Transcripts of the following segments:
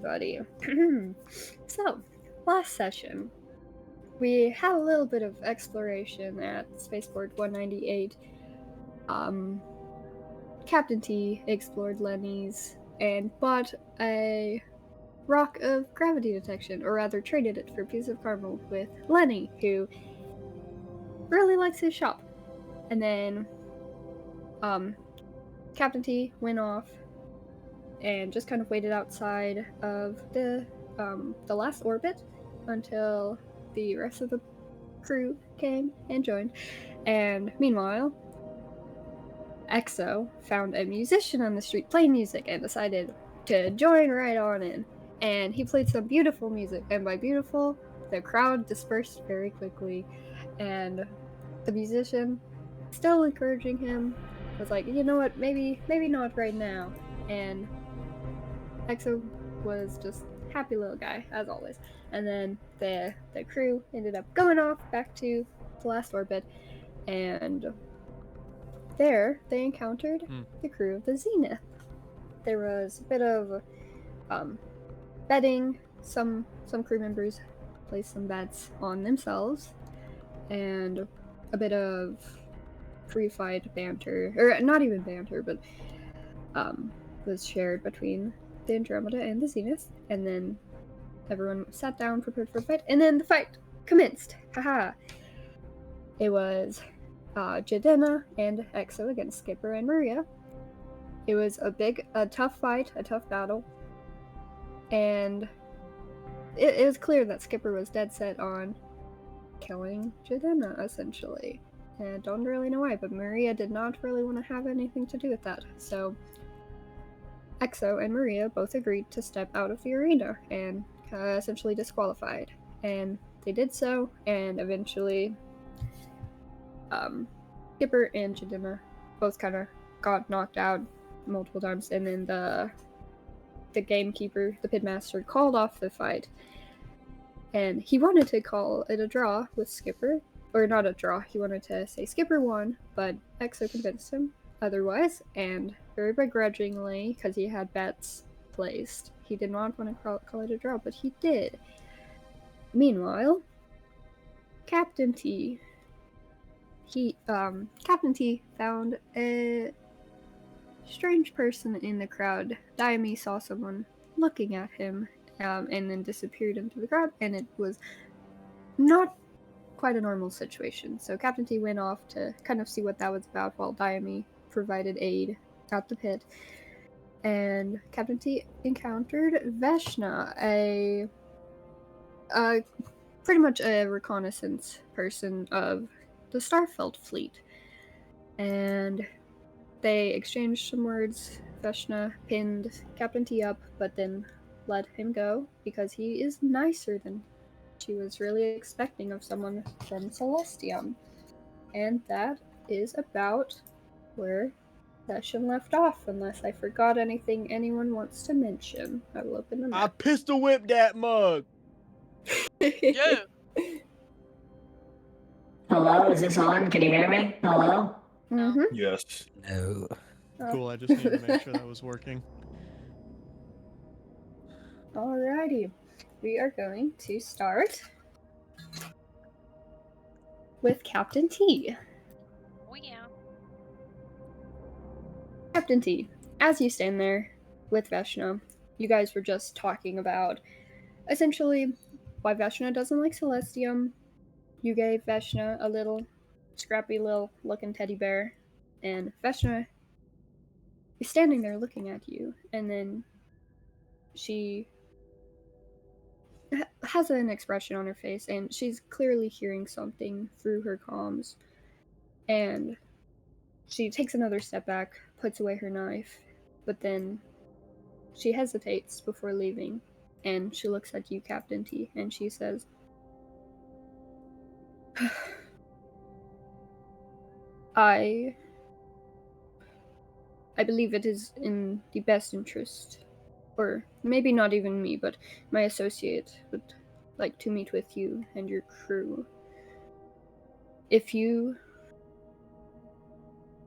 everybody. So, last session, we had a little bit of exploration at Spaceport 198. Captain T explored Lenny's and bought a rock of gravity detection, or rather traded it for a piece of caramel with Lenny, who really likes his shop. And then, Captain T went off and just kind of waited outside of the last orbit until the rest of the crew came and joined. And meanwhile, EXO found a musician on the street playing music and decided to join right on in. And he played some beautiful music, and by beautiful, the crowd dispersed very quickly. And the musician, still encouraging him, was like, you know what, maybe not right now. And EXO was just happy little guy, as always. And then the crew ended up going off back to the last orbit, and there they encountered the crew of the Zenith. There was a bit of betting. Some crew members placed some bets on themselves, and a bit of free-fight banter, or not even banter, but was shared between the Andromeda and the Zenith, and then everyone sat down, prepared for the fight, and then the fight commenced. Haha! It was Jadena and EXO against Skipper and Maria. It was a tough fight, a tough battle, and it was clear that Skipper was dead set on killing Jadena, essentially. And I don't really know why, but Maria did not really want to have anything to do with that, so EXO and Maria both agreed to step out of the arena and essentially disqualified. And they did so, and eventually Skipper and Jadena both kind of got knocked out multiple times, and then the gamekeeper, the pitmaster, called off the fight. And he wanted to call it a draw with Skipper, or not a draw, he wanted to say Skipper won, but EXO convinced him otherwise, and very begrudgingly, because he had bets placed, he did not want to call it a draw, but he did. Meanwhile, Captain T found a strange person in the crowd. Daimi saw someone looking at him, and then disappeared into the crowd, and it was not quite a normal situation. So Captain T went off to kind of see what that was about, while Daimi provided aid at the pit. And Captain T encountered Veshna, a pretty much a reconnaissance person of the Starfeld fleet. And they exchanged some words. Veshna pinned Captain T up, but then let him go because he is nicer than she was really expecting of someone from Celestium. And that is about where session left off, unless I forgot anything anyone wants to mention. I will open the map. I pistol whipped that mug. Yeah. Hello, is this on? Can you hear me? Hello? Mm-hmm. Yes. No. Cool, I just needed to make sure that was working. Alrighty. We are going to start with Captain T. Oh yeah. Captain T, as you stand there with Veshna, you guys were just talking about essentially why Veshna doesn't like Celestium. You gave Veshna a little scrappy little looking teddy bear, and Veshna is standing there looking at you, and then she has an expression on her face, and she's clearly hearing something through her comms, and she takes another step back, puts away her knife, but then she hesitates before leaving, and she looks at you, Captain T, and she says, I believe it is in the best interest, or maybe not even me, but my associate would like to meet with you and your crew. If you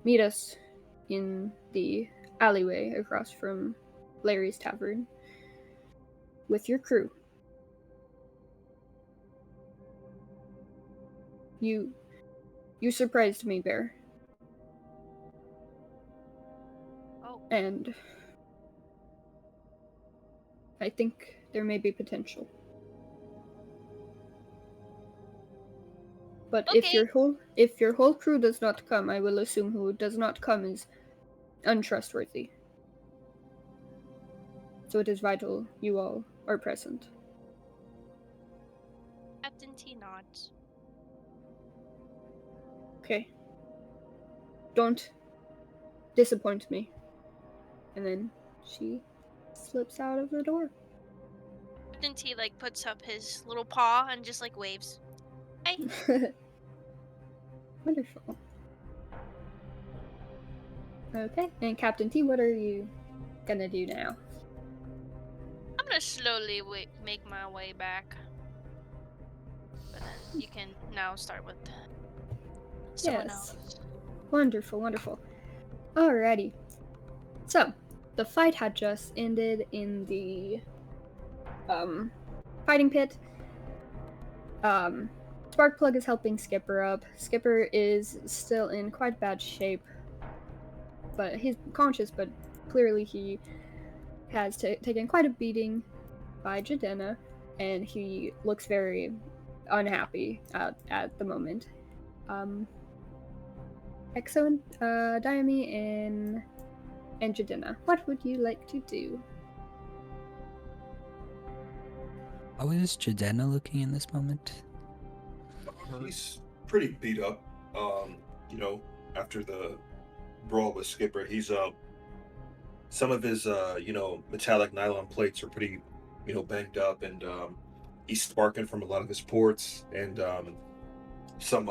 meet us in the alleyway across from Larry's Tavern, with your crew. You surprised me, Bear. Oh, And I think there may be potential. But if Okay. your whole crew does not come, I will assume who does not come is untrustworthy. So it is vital you all are present. Captain T nods. Okay. Don't disappoint me. And then she slips out of the door. Captain T like puts up his little paw and just like waves. Hey. Wonderful. Okay, and Captain T, what are you gonna do now? I'm gonna slowly make my way back. But then you can now start with someone Yes. else. Wonderful, wonderful. Alrighty. So, the fight had just ended in the fighting pit. Sparkplug is helping Skipper up. Skipper is still in quite bad shape, but he's conscious, but clearly he has taken quite a beating by Jadena, and he looks very unhappy at the moment. Exo and Diami and Jadena, what would you like to do? How is Jadena looking in this moment? He's pretty beat up. You know, after the brawl with Skipper, he's some of his metallic nylon plates are pretty, banged up, and he's sparking from a lot of his ports, and some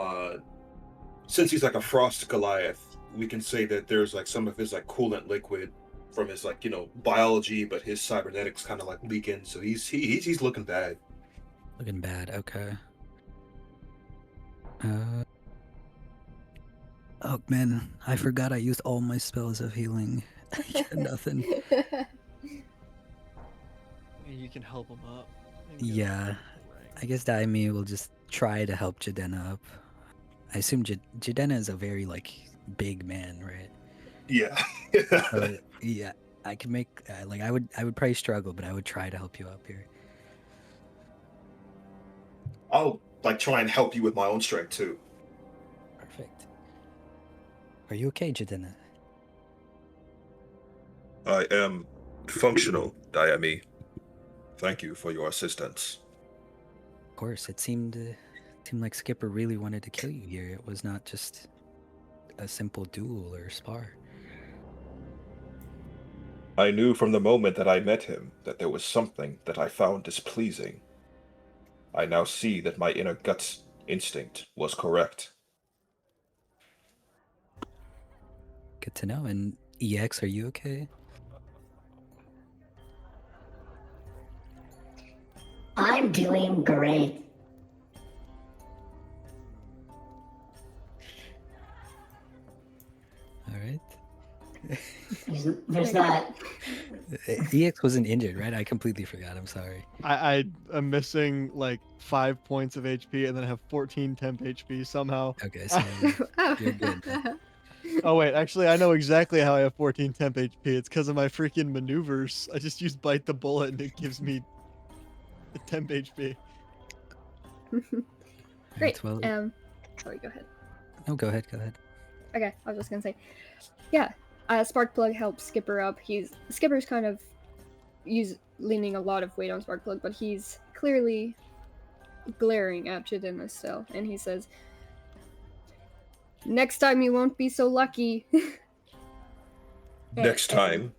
since he's like a frost Goliath, we can say that there's like some of his like coolant liquid from his like biology, but his cybernetics kind of like leaking, so he's looking bad. Looking bad, okay. Oh man, I forgot I used all my spells of healing. I got nothing. You can help him up. Yeah, I guess Daimi will just try to help Jadena up. I assume Jadena is a very like big man, right? Yeah. So, yeah, I can make I would probably struggle, but I would try to help you up here. I'll like try and help you with my own strength too. Perfect. Are you okay, Jadena? I am functional, Diami. Thank you for your assistance. Of course, it seemed like Skipper really wanted to kill you here. It was not just a simple duel or spar. I knew from the moment that I met him that there was something that I found displeasing. I now see that my inner gut instinct was correct. Good to know. And EX, are you okay? I'm doing great. All right. There's that. EX wasn't injured, right? I completely forgot. I'm sorry. I am missing like 5 points of HP and then I have 14 temp HP somehow. Okay, so you're good. Oh wait, actually I know exactly how I have 14 temp HP. It's because of my freaking maneuvers. I just use bite the bullet and it gives me the temp HP. Great. Well, Sorry, go ahead. no, go ahead. Okay, I was just gonna say, yeah. Sparkplug helps Skipper up. Skipper's kind of leaning a lot of weight on Sparkplug, but he's clearly glaring at Jadena still, and he says, "Next time you won't be so lucky." Next time,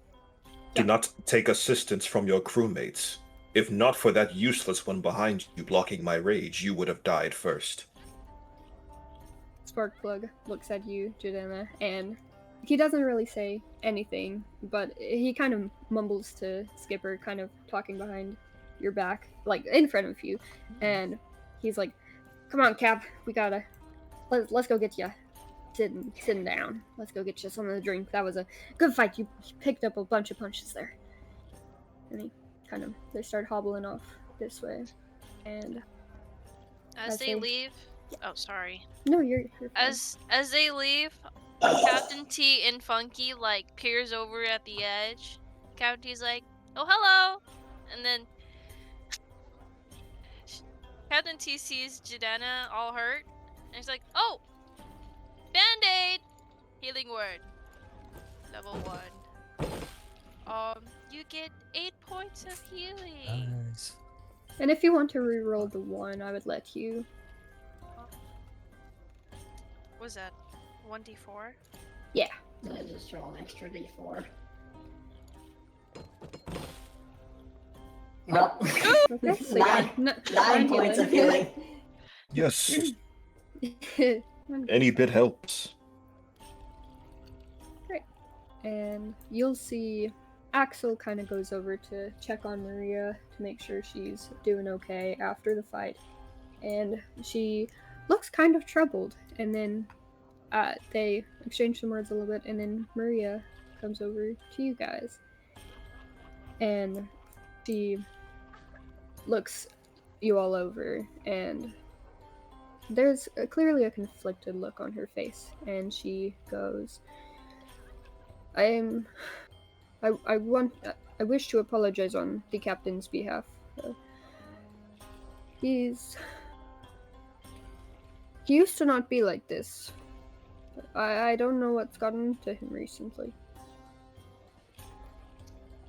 do yeah. not take assistance from your crewmates. If not for that useless one behind you blocking my rage, you would have died first. Sparkplug looks at you, Jadena, and he doesn't really say anything, but he kind of mumbles to Skipper, kind of talking behind your back, like in front of you, and he's like, "Come on, Cap, we gotta let's go get you sitting down. Let's go get you something to drink. That was a good fight. You picked up a bunch of punches there." And he they start hobbling off this way, and As As they they- leave. Oh, sorry. no, you're fine. As they leave, Captain T and Funky like peers over at the edge. Captain T's like, "Oh, hello," and then Captain T sees Jadena all hurt, and he's like, "Oh, Band-Aid, healing word, level 1. You get 8 points of healing." Nice. And if you want to re-roll the 1, I would let you. What's that? 1d4. Yeah. Then I just roll an extra d4. Well, Okay. So yeah, nine points of healing. Yes, healing. any bit helps. And you'll see Axel kind of goes over to check on Maria to make sure she's doing okay after the fight. And she looks kind of troubled. And then they exchange some words a little bit. And then Maria comes over to you guys. And she looks you all over. And there's clearly a conflicted look on her face. And she goes, I wish to apologize on the captain's behalf. He used to not be like this. I don't know what's gotten to him recently.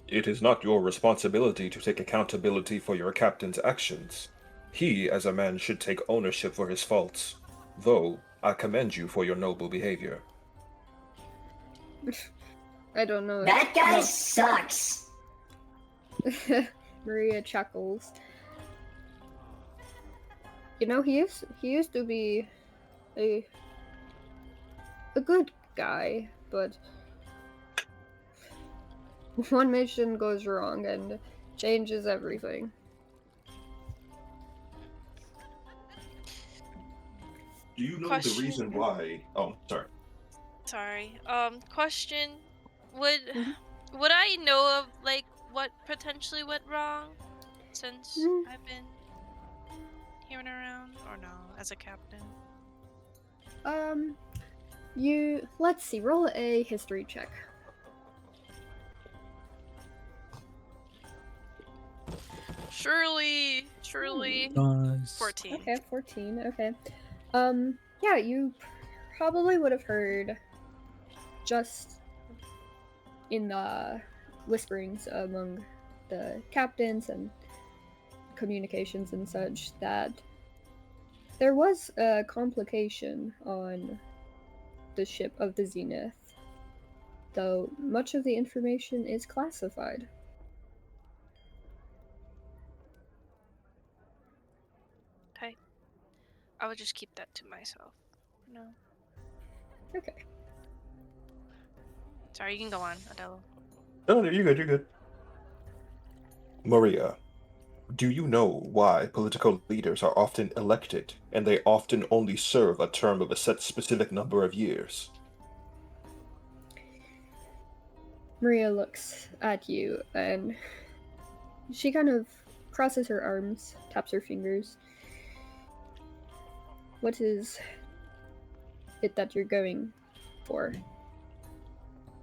It is not your responsibility to take accountability for your captain's actions. He, as a man, should take ownership for his faults. Though, I commend you for your noble behavior. I don't know. That guy sucks. Maria chuckles. You know, he used to be a good guy, but one mission goes wrong and changes everything. Do you know Question. the reason why? Oh, sorry. Sorry. Question. Would Mhm. would I know of like what potentially went wrong since I've been hearing around, or no, as a captain? Let's see, roll a history check. Surely. Nice. 14. Okay, 14, okay. Yeah, you probably would have heard just in the whisperings among the captains and communications and such that there was a complication on the ship of the Zenith, though much of the information is classified. I would just keep that to myself. No. Okay. Sorry, you can go on, Adelo. No, you're good, you're good. Maria, do you know why political leaders are often elected and they often only serve a term of a set specific number of years? Maria looks at you and she kind of crosses her arms, taps her fingers. What is it that you're going for?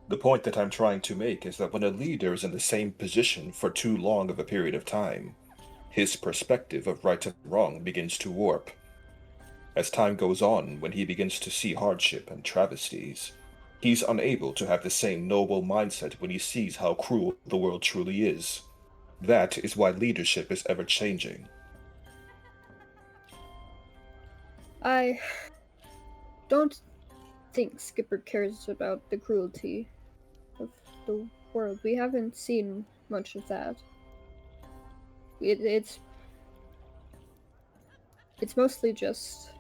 The point that I'm trying to make is that when a leader is in the same position for too long of a period of time, his perspective of right and wrong begins to warp. As time goes on, when he begins to see hardship and travesties, he's unable to have the same noble mindset when he sees how cruel the world truly is. That is why leadership is ever changing. I don't think Skipper cares about the cruelty of the world. We haven't seen much of that. It's mostly just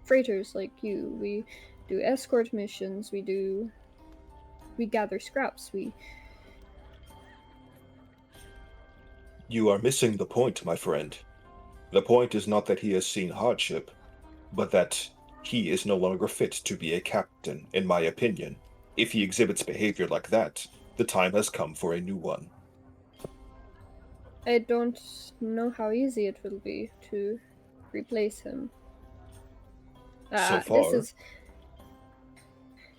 freighters like you. We do escort missions, we gather scraps, You are missing the point, my friend. The point is not that he has seen hardship, but that he is no longer fit to be a captain, in my opinion. If he exhibits behavior like that, the time has come for a new one. I don't know how easy it will be to replace him. So This far- is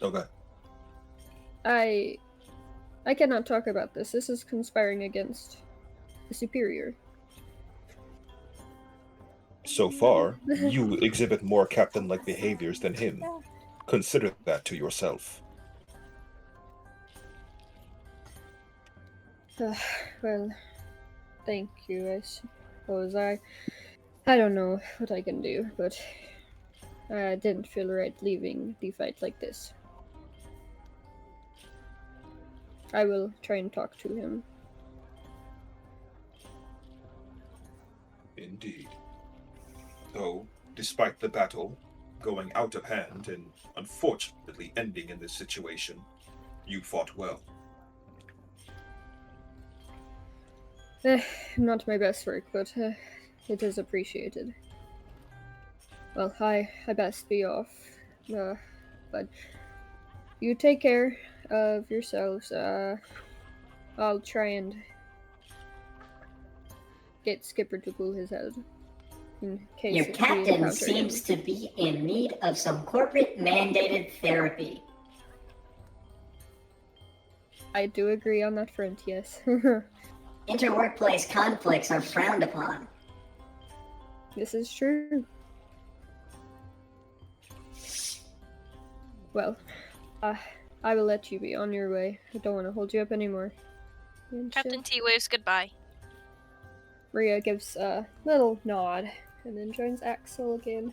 Okay. I cannot talk about this. This is conspiring against the superior. So far, you exhibit more captain-like behaviors than him. Consider that to yourself. Well, thank you, I suppose. I don't know what I can do, but I didn't feel right leaving the fight like this. I will try and talk to him. Indeed. Though, despite the battle going out of hand and unfortunately ending in this situation, you fought well. Not my best work, but it is appreciated. Well, I best be off. But you take care of yourselves. I'll try and get Skipper to cool his head. In case Your we captain encounter seems him. to be in need of some corporate mandated therapy. I do agree on that front, yes. Interworkplace conflicts are frowned upon. This is true. Well, I will let you be on your way. I don't want to hold you up anymore. And Captain T waves goodbye. Maria gives a little nod and then joins Axel again.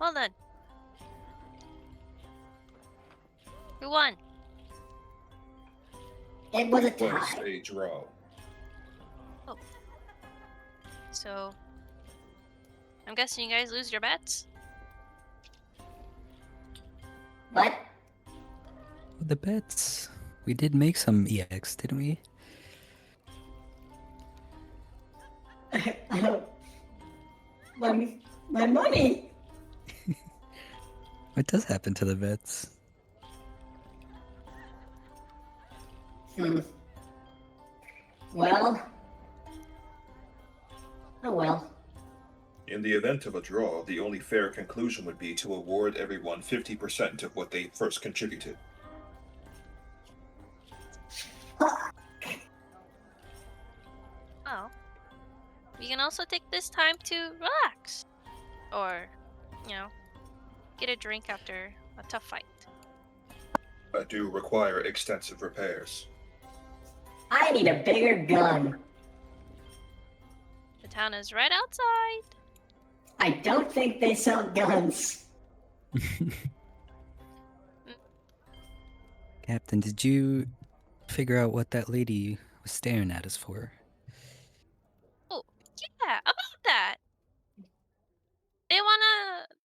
Well done. Who won? It was a It was tie. a draw. So, I'm guessing you guys lose your bets? But The bets. We did make some EX, didn't we? I don't. My money. What does happen to the bets? Well. Oh well. In the event of a draw, the only fair conclusion would be to award everyone 50% of what they first contributed. Oh. You can also take this time to relax. Or, get a drink after a tough fight. I do require extensive repairs. I need a bigger gun. The town is right outside. I don't think they sell guns. Captain, did you figure out what that lady was staring at us for? Oh, yeah, about that.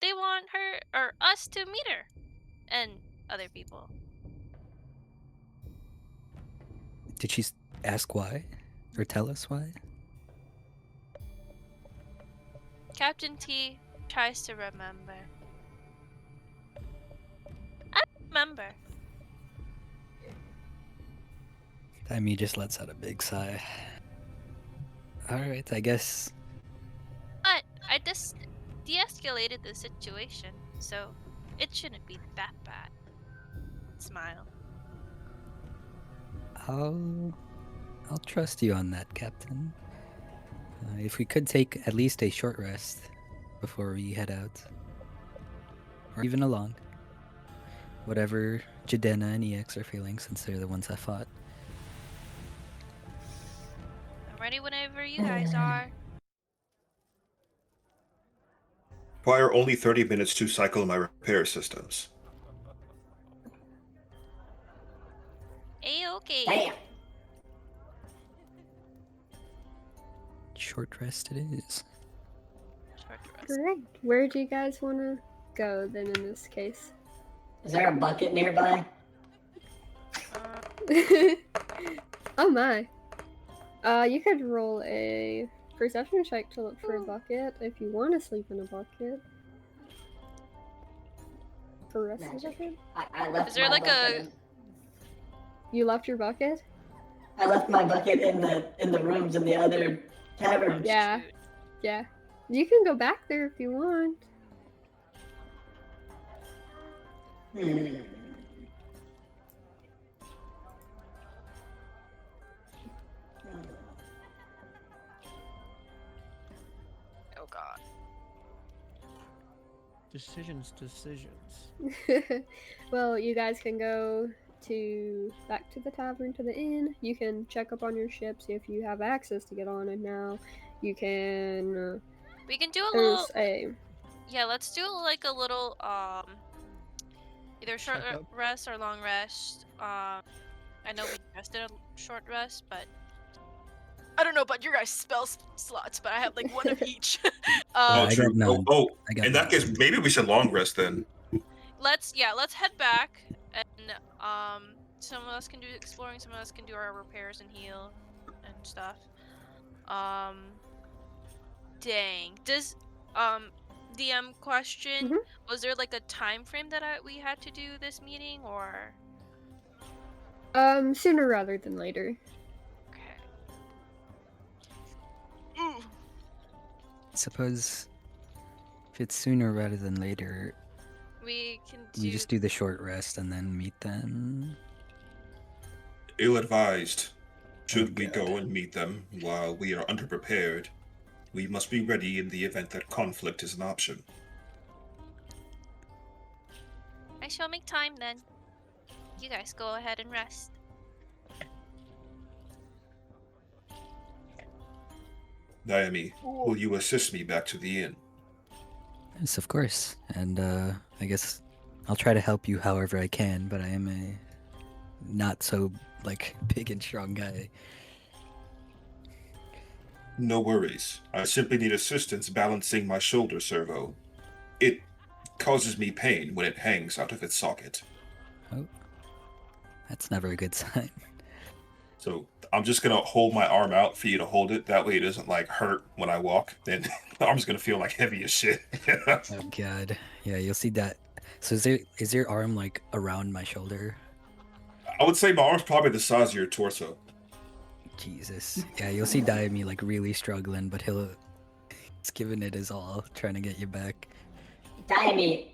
They want her or us to meet her. And other people. Did she ask why? Or tell us why? Captain T tries to remember. I remember. Taimi just lets out a big sigh. Alright, I guess. But I just de-escalated the situation, so it shouldn't be that bad. Smile. I'll trust you on that, Captain. If we could take at least a short rest before we head out. Or even a long. Whatever Jadena and EX are feeling, since they're the ones that fought. I'm ready whenever you guys are. Require only 30 minutes to cycle my repair systems. A-okay. Damn. Short rest it is. Short rest. Correct. Where do you guys want to go then in this case? Is there a bucket nearby? Oh my. You could roll a perception check to look for a bucket if you want to sleep in a bucket. For rest of the Magic. bucket? I left Is there my like bucket a- in. You left your bucket? I left my bucket in the rooms in the other taverns. Yeah. Yeah. You can go back there if you want. Hmm. Oh god. Decisions. Well, you guys can go back to the tavern, to the inn. You can check up on your ship, see if you have access to get on it now. You can. We can do a little. There's a. Yeah, let's do like a little either short Check up. rest or long rest. I know we rested a short rest, but I don't know about your guys' spell slots, but I have like one of each. Oh, I true. got none. I got In that case, maybe we should long rest then. let's head back, and some of us can do exploring, some of us can do our repairs and heal and stuff. Dang. Does DM question, was there like a time frame that we had to do this meeting, or Sooner rather than later. okay. Ooh. Suppose if it's sooner rather than later, We can we just do the short rest and then meet them. Ill-advised. Should Oh, we God. go and meet them while we are underprepared? We must be ready in the event that conflict is an option. I shall make time then. You guys go ahead and rest. Naomi, will you assist me back to the inn? Yes, of course. And I guess I'll try to help you however I can, but I am a not so like big and strong guy. No worries. I simply need assistance balancing my shoulder servo. It causes me pain when it hangs out of its socket. Oh, that's never a good sign. So I'm just gonna hold my arm out for you to hold it. That way it doesn't like hurt when I walk. Then the arm's gonna feel like heavy as shit. Oh God, yeah, you'll see that. So is your arm like around my shoulder? I would say my arm's probably the size of your torso. Jesus, yeah, you'll see Daimi like really struggling, but he's giving it his all, trying to get you back. Daimi,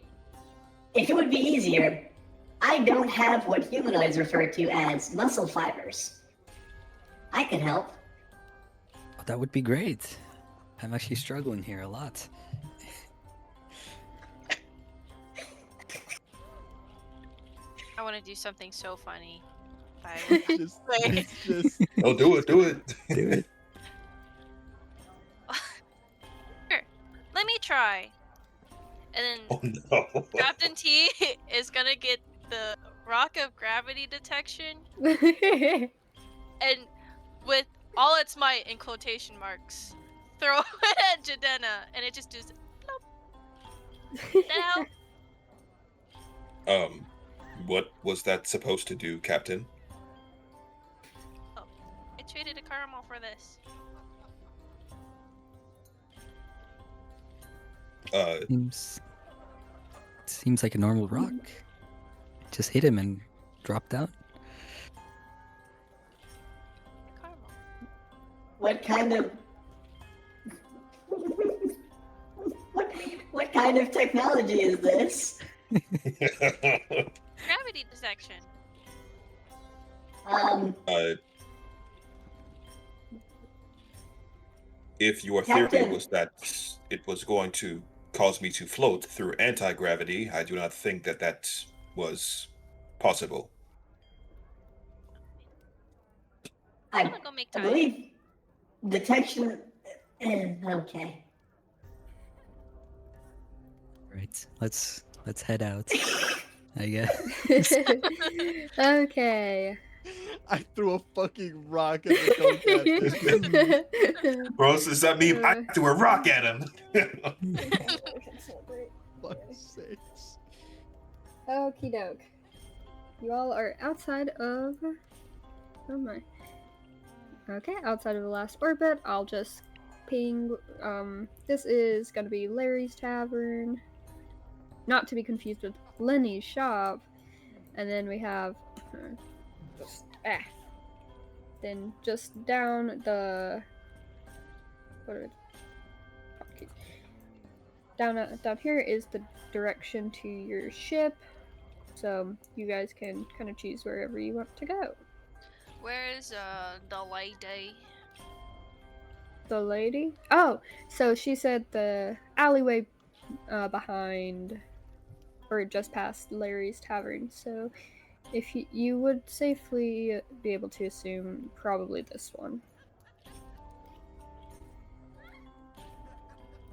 if it would be easier, I don't have what humanoids refer to as muscle fibers. I can help. Oh, that would be great. I'm actually struggling here a lot. I want to do something so funny. It's just. Oh, do it. Do it. Here, let me try. And then Oh no. Captain T is gonna get the rock of gravity detection, and with all its might in quotation marks, throw it at Jadena, and it just does. That help? What was that supposed to do, Captain? I traded a caramel for this. Seems like a normal rock. Just hit him and dropped out. Caramel. What kind of technology is this? Gravity detection. If your theory Captain. was that it was going to cause me to float through anti-gravity, I do not think that was possible. I'm gonna go make I time. believe detection. Okay. Right. Let's head out. I guess. Okay. I threw a fucking rock at the co-captain. Bro, does that mean I threw a rock at him? Fuck's sakes. Okie doke. You all are outside of. Oh my. Okay, outside of the last orbit. I'll just ping. This is gonna be Larry's Tavern. Not to be confused with Lenny's shop. And then we have. then just down the what are it? Okay. Down here is the direction to your ship, so you guys can kind of choose wherever you want to go. Where's the lady? The lady? Oh, so she said the alleyway behind or just past Larry's Tavern. So if you would safely be able to assume probably this one.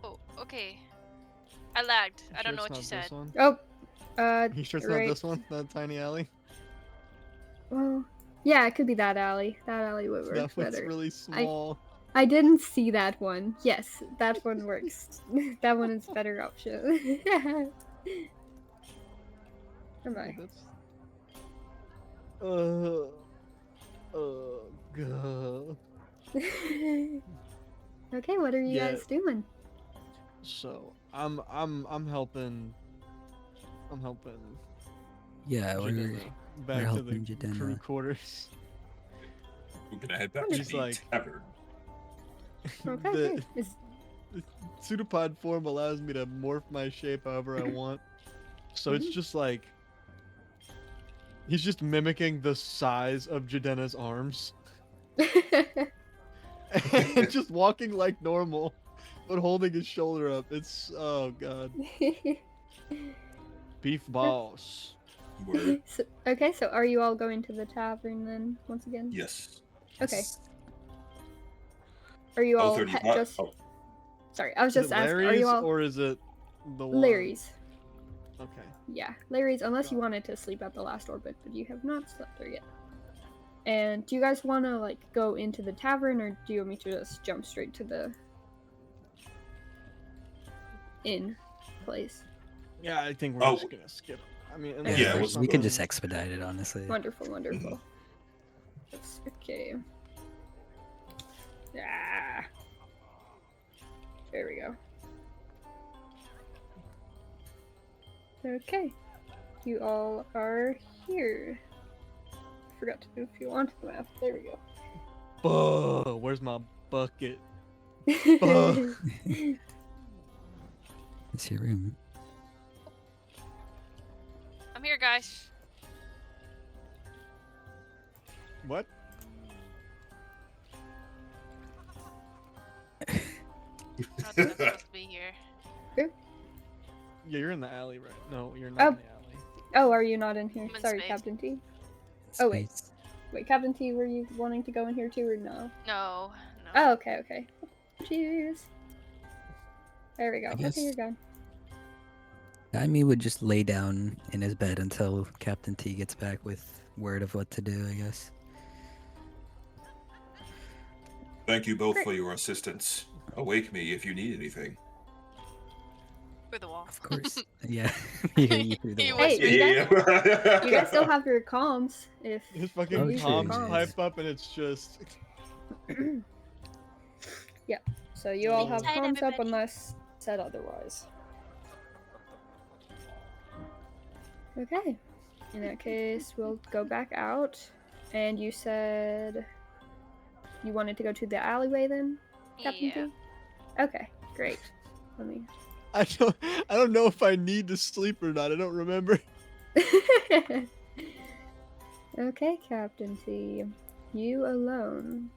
Oh, okay. I lagged. I Sure don't know it's what you not said. this one? Oh, You sure it's right. not this one? That tiny alley? Well, yeah, it could be that alley. That alley would work That one's better. really small. I didn't see that one. Yes, that one works. That one is a better option. Am I? That's... God. Okay, what are you Yeah. guys doing? So I'm helping. I'm helping. Yeah, Jadena back to the helping Jadena. crew quarters. We're gonna head back to He's the like- tavern. Okay, The- okay. The pseudopod form allows me to morph my shape however I want. So it's just like he's just mimicking the size of Jadena's arms. And just walking like normal, but holding his shoulder up. It's oh god. Beef boss. Word. Okay, so are you all going to the tavern then once again? Yes. Okay. Are you all 0:35. just? Oh, Sorry, I was Is just it asking. Are Larry's you all or is it the one? Larry's? Okay. Yeah, Larry's. Unless you wanted to sleep at the last orbit, but you have not slept there yet. And do you guys want to like go into the tavern, or do you want me to just jump straight to the inn place? Yeah, I think we're Oh. just gonna skip. I mean, Yeah, unless Yeah, there's let's we can something- just expedite it, honestly. Wonderful, wonderful. That's okay. Ah. There we go. Okay. You all are here. Forgot to move you onto the map. There we go. Buh, where's my bucket? It's your room. I'm here, guys. What? Not that I'm supposed to be here. Yeah, you're in the alley, right? No, you're not in the alley. Oh, are you not in here? I'm in Sorry, space. Captain T. Oh, wait. Space. Wait, Captain T, were you wanting to go in here too, or no? No. Oh, okay, okay. Cheers. There we go. I Okay, guess- you're gone. Daimi would just lay down in his bed until Captain T gets back with word of what to do, I guess. thank you both Great. for your assistance. Awake me if you need anything. Through the wall. Of course. Yeah. You hear you through the He wall. was- Hey, Yeah, you guys still have your comms. If His fucking Oh, comms true. pipe up and it's just yeah, so you all Hang have tight, comms up everybody. unless said otherwise. Okay, in that case, we'll go back out. And you said you wanted to go to the alleyway then, Captain Yeah. T? Okay, great. Let me. I don't know if I need to sleep or not. I don't remember. Okay, Captain T. You alone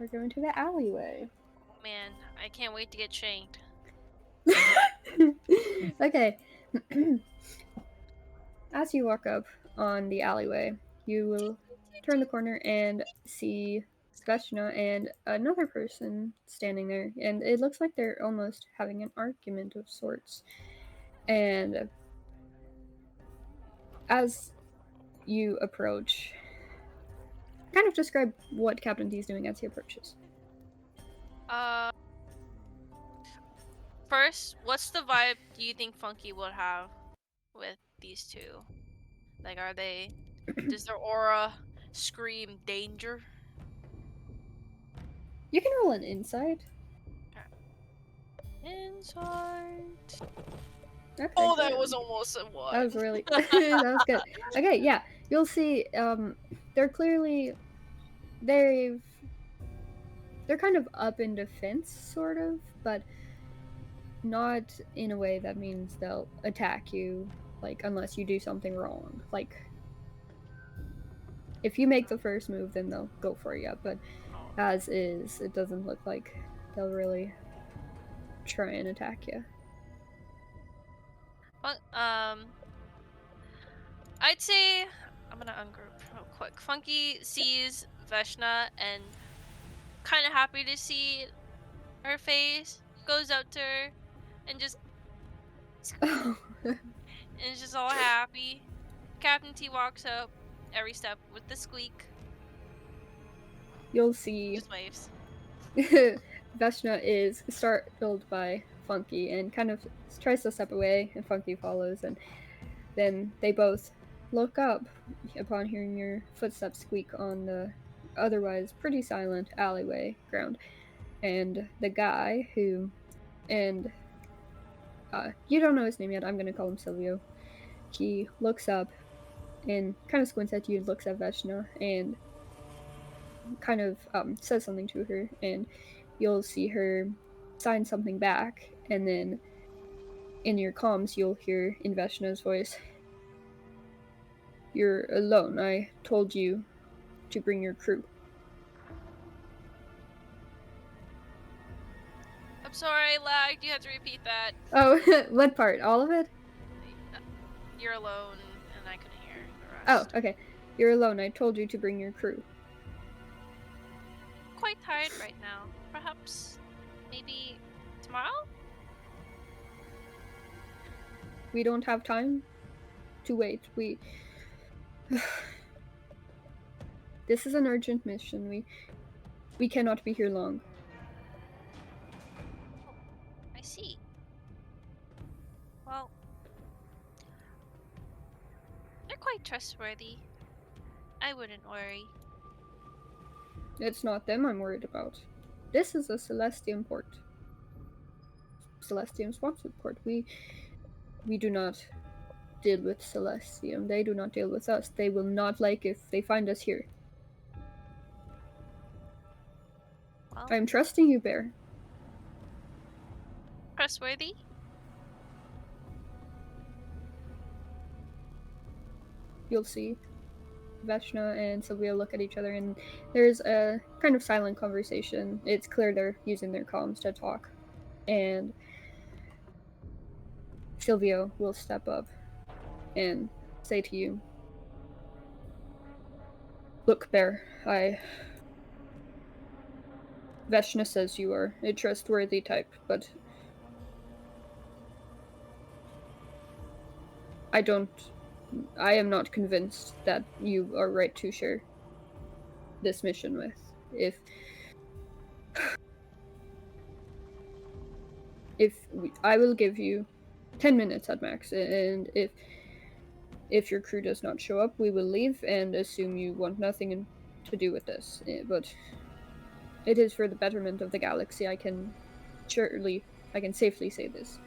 are going to the alleyway. Man, I can't wait to get shanked. Okay. As you walk up on the alleyway, you will turn the corner and see Sveshna and another person standing there. And it looks like they're almost having an argument of sorts. And as you approach, kind of describe what Captain D is doing as he approaches. First, what's the vibe do you think Funky would have with these two? Like, are they? Does their aura scream danger? You can roll an insight. Insight. Okay, Oh, that good. was almost a one. That was really that was good. Okay, yeah. You'll see they're clearly they're kind of up in defense, sort of, but not in a way that means they'll attack you, like, unless you do something wrong. Like, if you make the first move, then they'll go for you, but as is, it doesn't look like they'll really try and attack you. Well, I'd say I'm gonna ungroup real quick. Funky sees Veshna and kind of happy to see her face. Goes out to her and just is just all happy. Captain T walks up every step with the squeak. You'll see Just waves. Veshna is startled by Funky and kind of tries to step away, and Funky follows, and then they both look up upon hearing your footsteps squeak on the otherwise pretty silent alleyway ground. And the guy who, and you don't know his name yet, I'm gonna call him Silvio. He looks up and kind of squints at you and looks at Veshna and kind of says something to her, and you'll see her sign something back, and then in your comms you'll hear in Veshna's voice, "You're alone. I told you to bring your crew." I'm sorry, I lagged. You have to repeat that. Oh, what part? All of it? You're alone, and I couldn't hear the Oh, rest. okay. "You're alone. I told you to bring your crew." Quite tired right now. Perhaps, maybe tomorrow? We don't have time to wait. This is an urgent mission. We cannot be here long. I see. Well, they're quite trustworthy. I wouldn't worry. It's not them I'm worried about. This is a Celestium port. Celestium sponsored port. We do not deal with Celestium. They do not deal with us. They will not like if they find us here. Well, I'm trusting you, Bear. trustworthy? You'll see. Veshna and Sylvia look at each other, and there's a kind of silent conversation. It's clear they're using their comms to talk. And Silvio will step up and say to you, "Look, Bear, Veshna says you are a trustworthy type, but I am not convinced that you are right to share this mission with. I will give you 10 minutes at max, and if your crew does not show up, we will leave and assume you want nothing to do with this. But it is for the betterment of the galaxy. I can safely say this."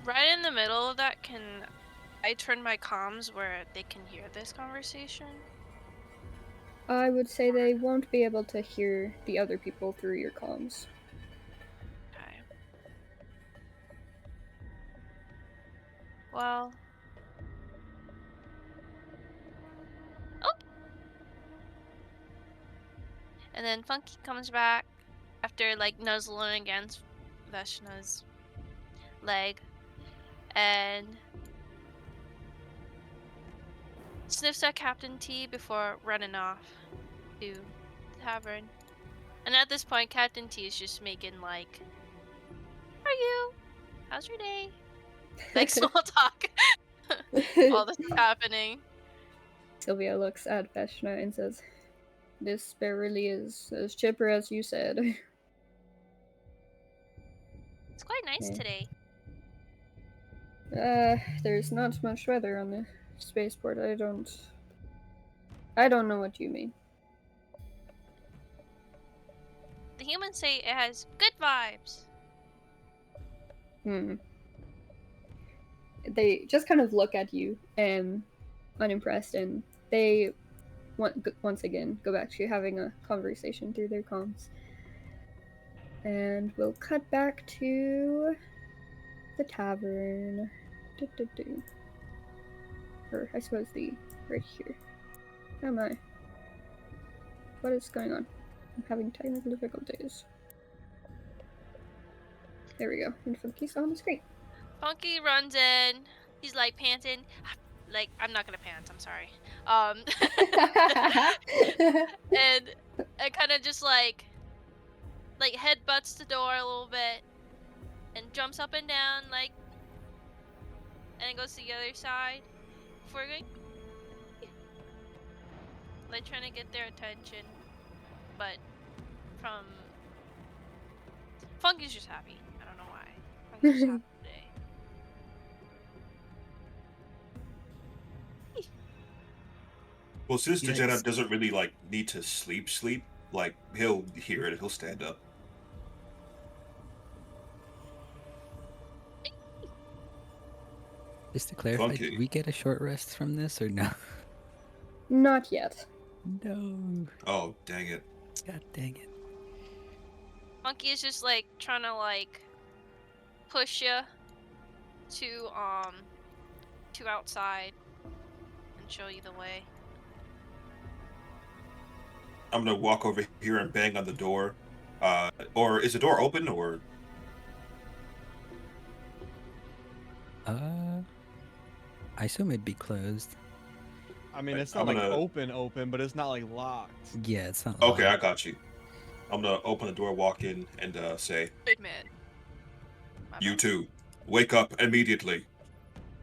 Right in the middle of that, can I turn my comms where they can hear this conversation? I would say they won't be able to hear the other people through your comms. Okay. Well. Oh! And then Funky comes back after, like, nuzzling against Veshna's leg and sniffs at Captain T before running off to the tavern. And at this point, Captain T is just making, like, "How are you? How's your day?" Like, small talk while this is happening. Sylvia looks at Veshna and says, "This bear really is as chipper as you said." It's quite nice Yeah. today. There's not much weather on the spaceport. I don't know what you mean. The humans say it has good vibes. They just kind of look at you, and unimpressed, and they once again go back to having a conversation through their comms. And we'll cut back to the tavern. Or I suppose right here. How am I? What is going on? I'm having technical difficulties. There we go. And Funky's on the screen. Funky runs in. He's like panting. Like, I'm not gonna pant, I'm sorry. And kind of just like headbutts the door a little bit and jumps up and down, like, and goes to the other side before going, like, trying to get their attention. But from Funky's just happy. I don't know why. Funky's just happy today. Well, since the Yeah, Jedi it's- doesn't really like need to sleep, like he'll hear it, he'll stand up. Just to clarify, Funky. did we get a short rest from this or no? Not yet. No. Oh, dang it. God dang it. Funky is just like trying to like push you to outside and show you the way. I'm gonna walk over here and bang on the door. Or is the door open, or? I assume it'd be closed. I mean, Right, it's not I'm like gonna- open, but it's not like locked. Yeah, it's not. Okay, I locked. got you. I'm gonna open the door, walk in, and say, Big man. My "You bad. two, wake up immediately."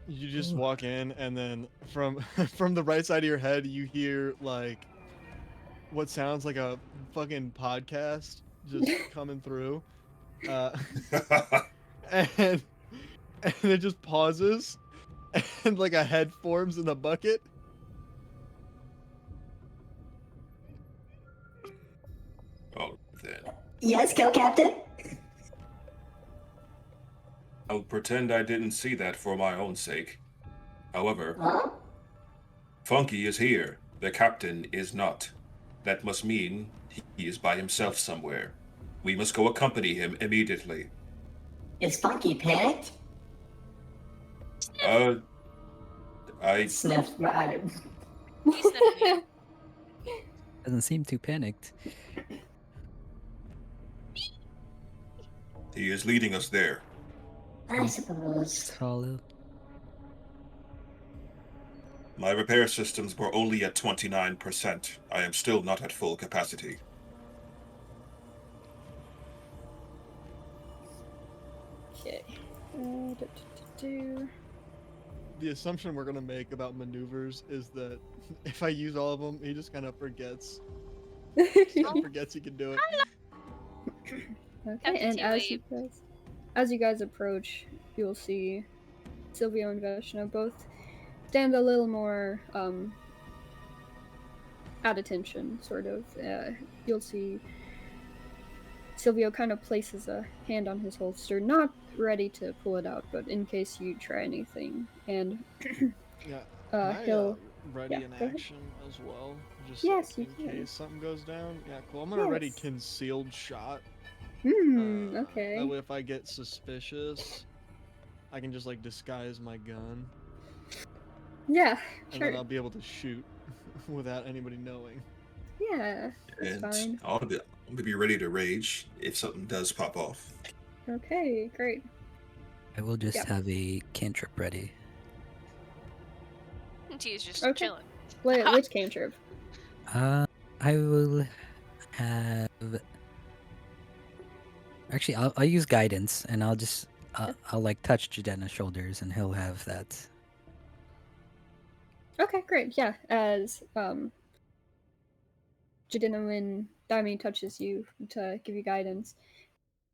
You just walk in, and then from from the right side of your head, you hear like what sounds like a fucking podcast just coming through, and it just pauses, and like a head forms in the bucket. Oh, then Yes, co-captain? I'll pretend I didn't see that for my own sake. However, Huh? Funky is here. The captain is not. That must mean he is by himself somewhere. We must go accompany him immediately. Is Funky panicked? I Sniff. Right. He's sniffing you. Doesn't seem too panicked. he is leading us there. I suppose. Solid. My repair systems were only at 29%. I am still not at full capacity. Okay. The assumption we're gonna make about maneuvers is that if I use all of them, he just kind of forgets. Forgets he can do it. Okay, and as you guys approach, you'll see Silvio and Veshna both stand a little more at attention, sort of. You'll see Silvio kind of places a hand on his holster, not ready to pull it out, but in case you try anything. And Yeah. Can I, he'll ready yeah, an go ahead. action as well, just Yes, in you can. case something goes down. Yeah, cool. I'm gonna ready Yes. concealed shot. Okay. That way, if I get suspicious, I can just like disguise my gun, Yeah, and sure. then I'll be able to shoot without anybody knowing. Yeah, that's And fine. I'm gonna be ready to rage if something does pop off. Okay, great. I will just Yep. have a cantrip ready. And he's just Okay. chilling. Which cantrip? I will have. Actually, I'll use guidance, and I'll just I'll like touch Jidenna's shoulders, and he'll have that. Okay, great. Yeah, as Jidenna, when Daimi touches you to give you guidance,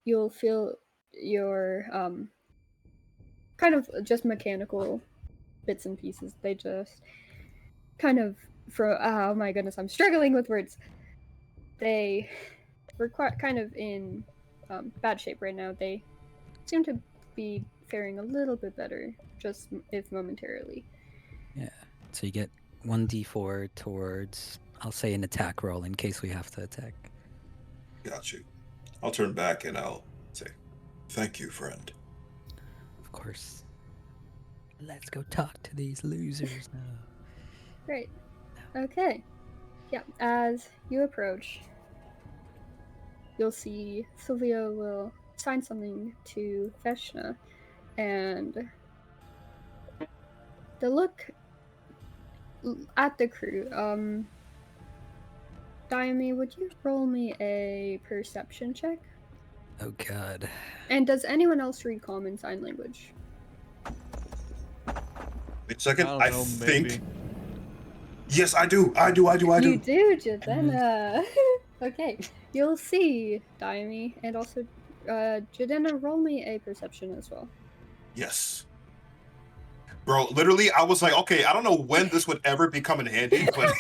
you'll feel your kind of just mechanical bits and pieces. They just kind of oh my goodness, I'm struggling with words. They were quite kind of in bad shape right now. They seem to be faring a little bit better, just if momentarily. Yeah. So you get 1d4 towards, I'll say, an attack roll in case we have to attack. Got you. I'll turn back and I'll say, "Thank you, friend." Of course. Let's go talk to these losers now. Great. Okay. Yeah, as you approach, you'll see Sylvia will sign something to Veshna, and the look at the crew, Daimi, would you roll me a perception check? Oh god. And does anyone else read common sign language? Wait a second. I I don't know, think. maybe. Yes, I do. I do. You do, Jadena. Okay, you'll see, Daimi, and also, Jadena, roll me a perception as well. Yes. Bro, literally, I was like, okay, I don't know when this would ever become in handy, but.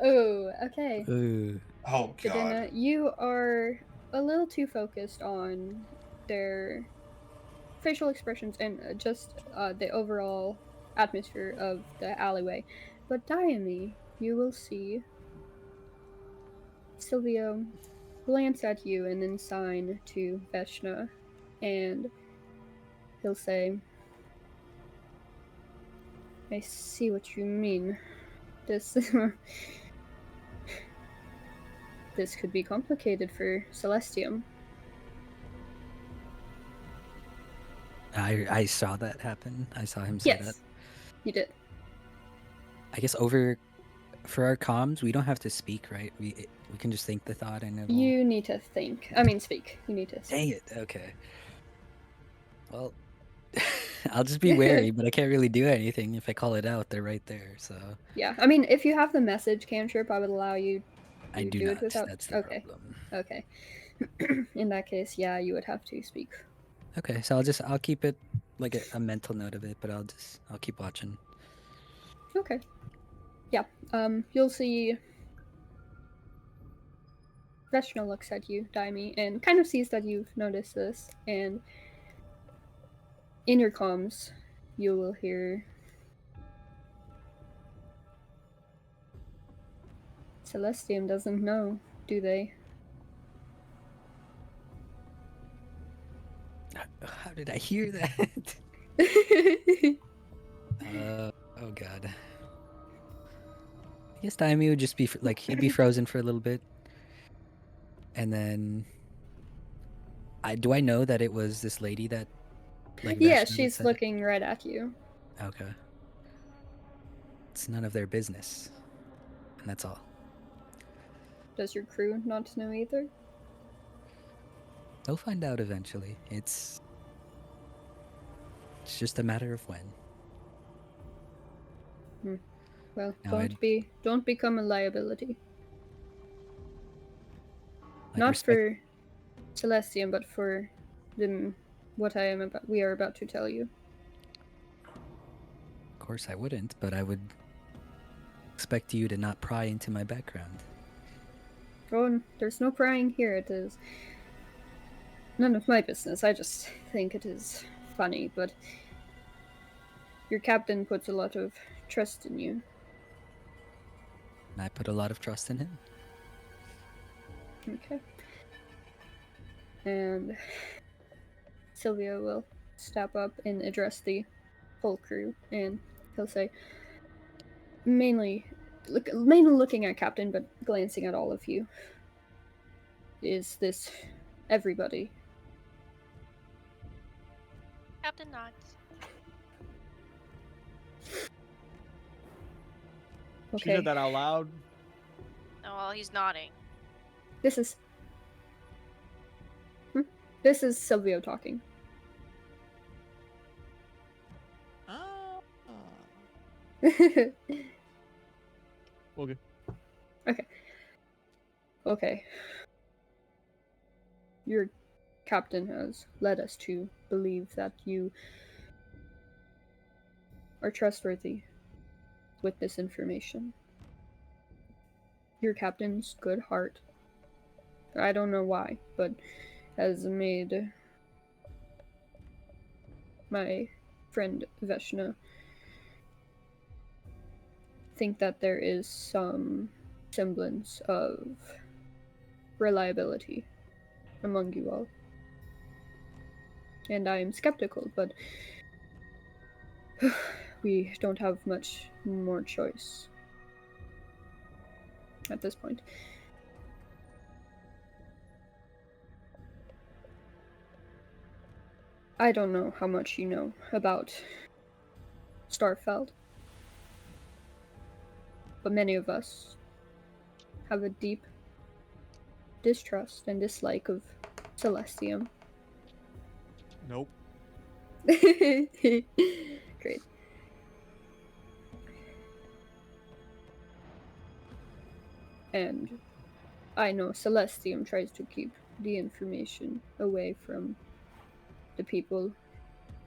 Oh, okay. Ooh. Oh, God. Jadena, you are a little too focused on their facial expressions and just the overall atmosphere of the alleyway. But Daimi, you will see Silvio glance at you and then sign to Veshna, and he'll say, "I see what you mean. This this could be complicated for Celestium." I saw that happen. I saw him say Yes, that. you did. I guess for our comms, we don't have to speak, right? We can just think the thought and it'll... You need to think. I mean, speak. You need to speak. Dang it. Okay. Well, I'll just be wary, but I can't really do anything. If I call it out, they're right there, so... Yeah, I mean, if you have the message cantrip, I would allow you to I do it not. without... That's the Okay. problem. Okay. In that case, yeah, you would have to speak. Okay, so I'll keep it like a mental note of it, but I'll keep watching. Okay. Yeah. You'll see Veshna looks at you, Daimi, and kind of sees that you've noticed this, and in your comms, you will hear Celestium doesn't know, do they? How did I hear that? Oh god. I guess Daimi would just be like, he'd be frozen for a little bit, and then do I know that it was this lady that like Yeah, Vashna she's said it? looking right at you. Okay. It's none of their business, and that's all. Does your crew not know either? They'll find out eventually. It's just a matter of when. Well, No, don't become a liability. I'd Not respect- for Celestium, but for what we are about to tell you. Of course I wouldn't, but I would expect you to not pry into my background. Oh, there's no prying here. It is none of my business. I just think it is funny, but your captain puts a lot of trust in you. And I put a lot of trust in him. Okay. And Sylvia will step up and address the whole crew, and he'll say, mainly looking at Captain, but glancing at all of you. Is this everybody? Captain nods. She Okay. said that out loud. Oh, well, he's nodding. This is... This is Silvio talking. Okay. Okay. Your captain has led us to believe that you are trustworthy with this information. Your captain's good heart, I don't know why, but has made my friend Veshna think that there is some semblance of reliability among you all. And I am skeptical, but we don't have much more choice at this point. I don't know how much you know about Starfeld, but many of us have a deep distrust and dislike of Celestium. Nope. Great. And I know Celestium tries to keep the information away from the people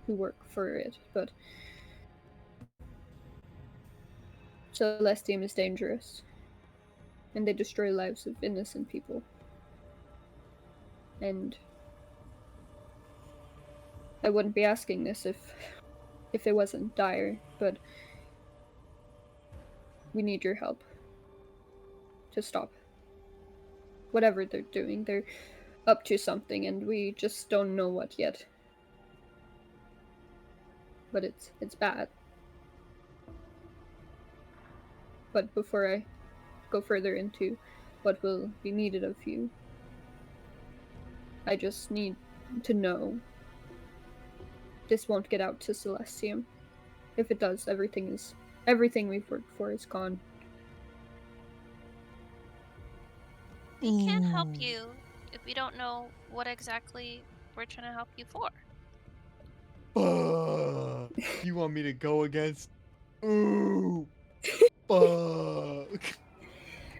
who work for it, but Celestium is dangerous, and they destroy lives of innocent people. And I wouldn't be asking this if it wasn't dire, but we need your help to stop whatever they're doing. They're up to something, and we just don't know what yet. But it's bad. But before I go further into what will be needed of you, I just need to know this won't get out to Celestium. If it does, everything we've worked for is gone. We can't help you if we don't know what exactly we're trying to help you for. You want me to go against? Ooh. Fuck.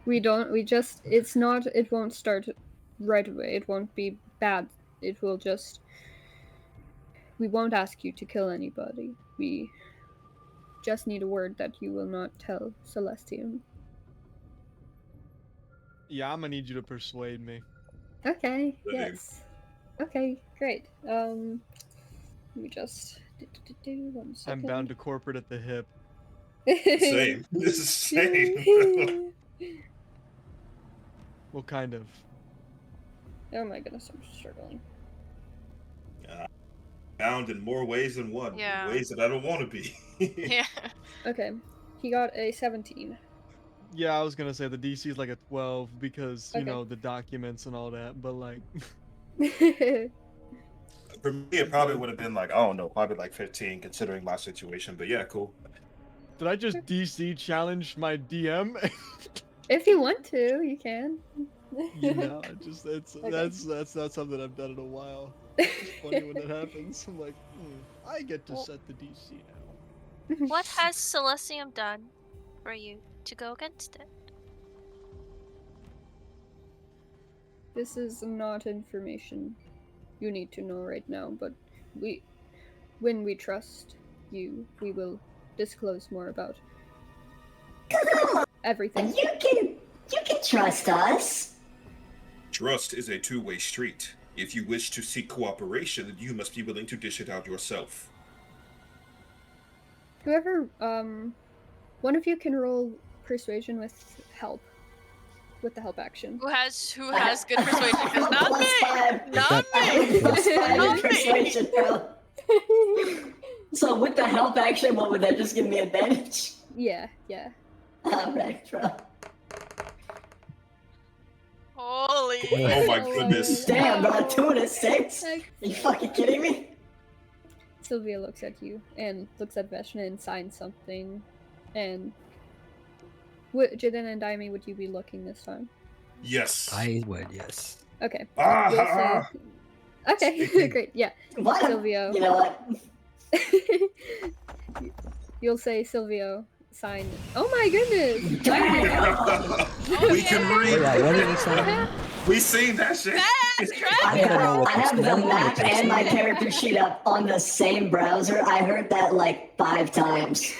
It won't start right away. It won't be bad. It will just, we won't ask you to kill anybody. We just need a word that you will not tell Celestium. Yeah, I'm gonna need you to persuade me. Okay, Same. yes. Okay, great. Let me just do 1 second. I'm bound to corporate at the hip. Same. This is same. Well, kind of. Oh my goodness, I'm struggling. Bound in more ways than one. Yeah. In ways that I don't want to be. Yeah. Okay, he got a 17. Yeah, I was gonna say the DC is like a 12 because you Okay. know the documents and all that, but like, For me, it probably would have been like, I don't know, probably like 15 considering my situation. But yeah, cool. did I just DC challenge my DM? If you want to, you can. You know, that's Okay. that's not something I've done in a while. It's funny when it happens. I'm like, I get to Well- set the DC now. What has Celestium done for you to go against it? This is not information you need to know right now, but when we trust you, we will disclose more about everything. You can trust us. Trust is a two-way street. If you wish to seek cooperation, you must be willing to dish it out yourself. Whoever, one of you can roll persuasion with the help action. Who has good persuasion? 'Cause not Plus me. 5. Not I have me. plus 5 in Not me. persuasion, bro. So with the help action, what would that just give me advantage? Yeah. Alright, bro. Holy. Oh my goodness. Damn, bro, 2 and a 6? Heck. Are you fucking kidding me? Sylvia looks at you and looks at Veshna and signs something. And Jiden and Daimi, would you be looking this time? Yes. I would, yes. Okay. Ah, You'll ha, say. Okay, great. Yeah. What? Silvio. You know what? You'll say Silvio sign. Oh my goodness! Damn. We can Oh, read. yeah, what did he say? We seen that shit. I don't know what I have the that's map about. and my character sheet up on the same browser. I heard that like 5 times.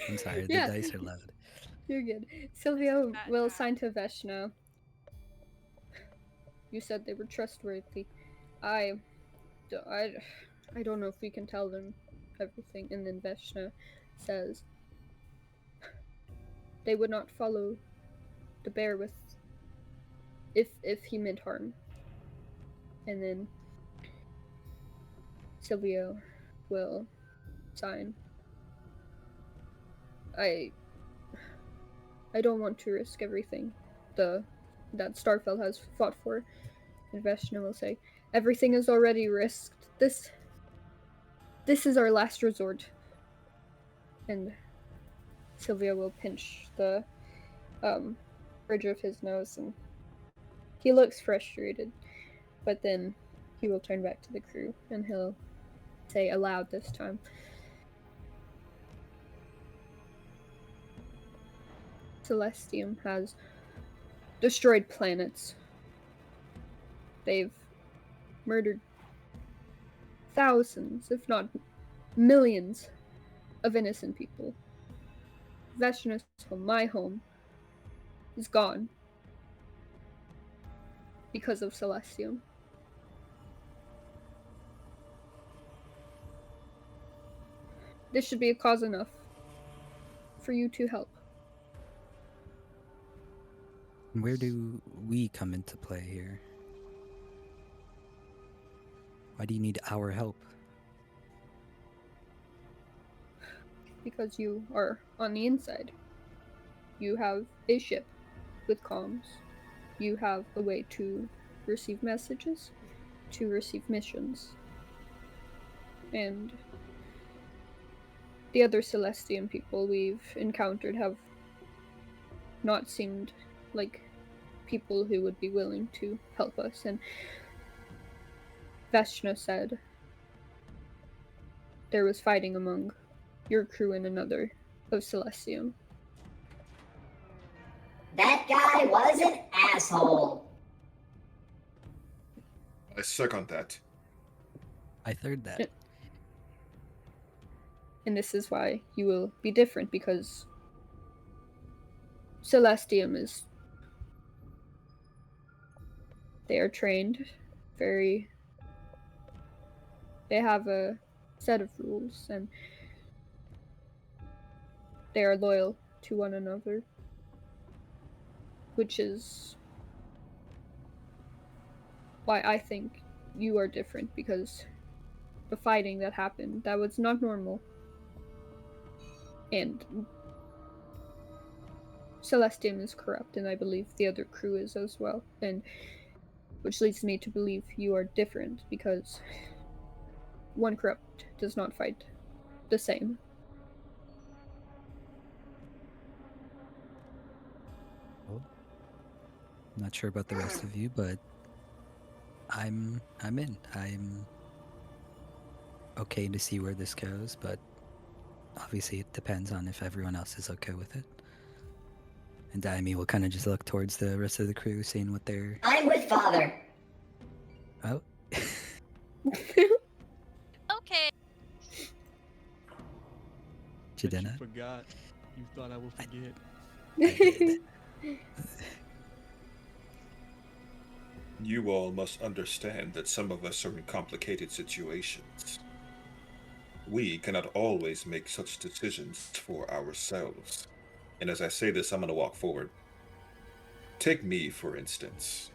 I'm sorry, Yeah. the dice are loud. You're good. Silvio will sign to Veshna. You said they were trustworthy. I don't know if we can tell them everything. And then Veshna says, they would not follow the bear with if he meant harm. And then Silvio will sign. I don't want to risk everything that Starfeld has fought for. And Veshna will say, everything is already risked. This is our last resort. And Silvio will pinch the bridge of his nose, and he looks frustrated. But then he will turn back to the crew, and he'll say aloud this time, Celestium has destroyed planets. They've murdered thousands, if not millions, of innocent people. Vashna's home, my home, is gone because of Celestium. This should be a cause enough for you to help. Where do we come into play here? Why do you need our help? Because you are on the inside. You have a ship with comms. You have a way to receive messages, to receive missions. And the other Celestian people we've encountered have not seemed like people who would be willing to help us. And Veshna said there was fighting among your crew and another of Celestium. That guy was an asshole. I second that. I third that. And this is why you will be different, because Celestium is... They are trained very... They have a set of rules, and they are loyal to one another, which is why I think you are different, because the fighting that happened, that was not normal. And Celestium is corrupt, and I believe the other crew is as well, and which leads me to believe you are different, because one corrupt does not fight the same. Well, not sure about the rest of you, but I'm in. I'm okay to see where this goes, but obviously it depends on if everyone else is okay with it. And Daimi will kind of just look towards the rest of the crew, seeing what they're... I'm with Father. Oh. Okay. But you Jadena? forgot. You thought I would forget. I did. You all must understand that some of us are in complicated situations. We cannot always make such decisions for ourselves. And as I say this, I'm going to walk forward. Take me, for instance.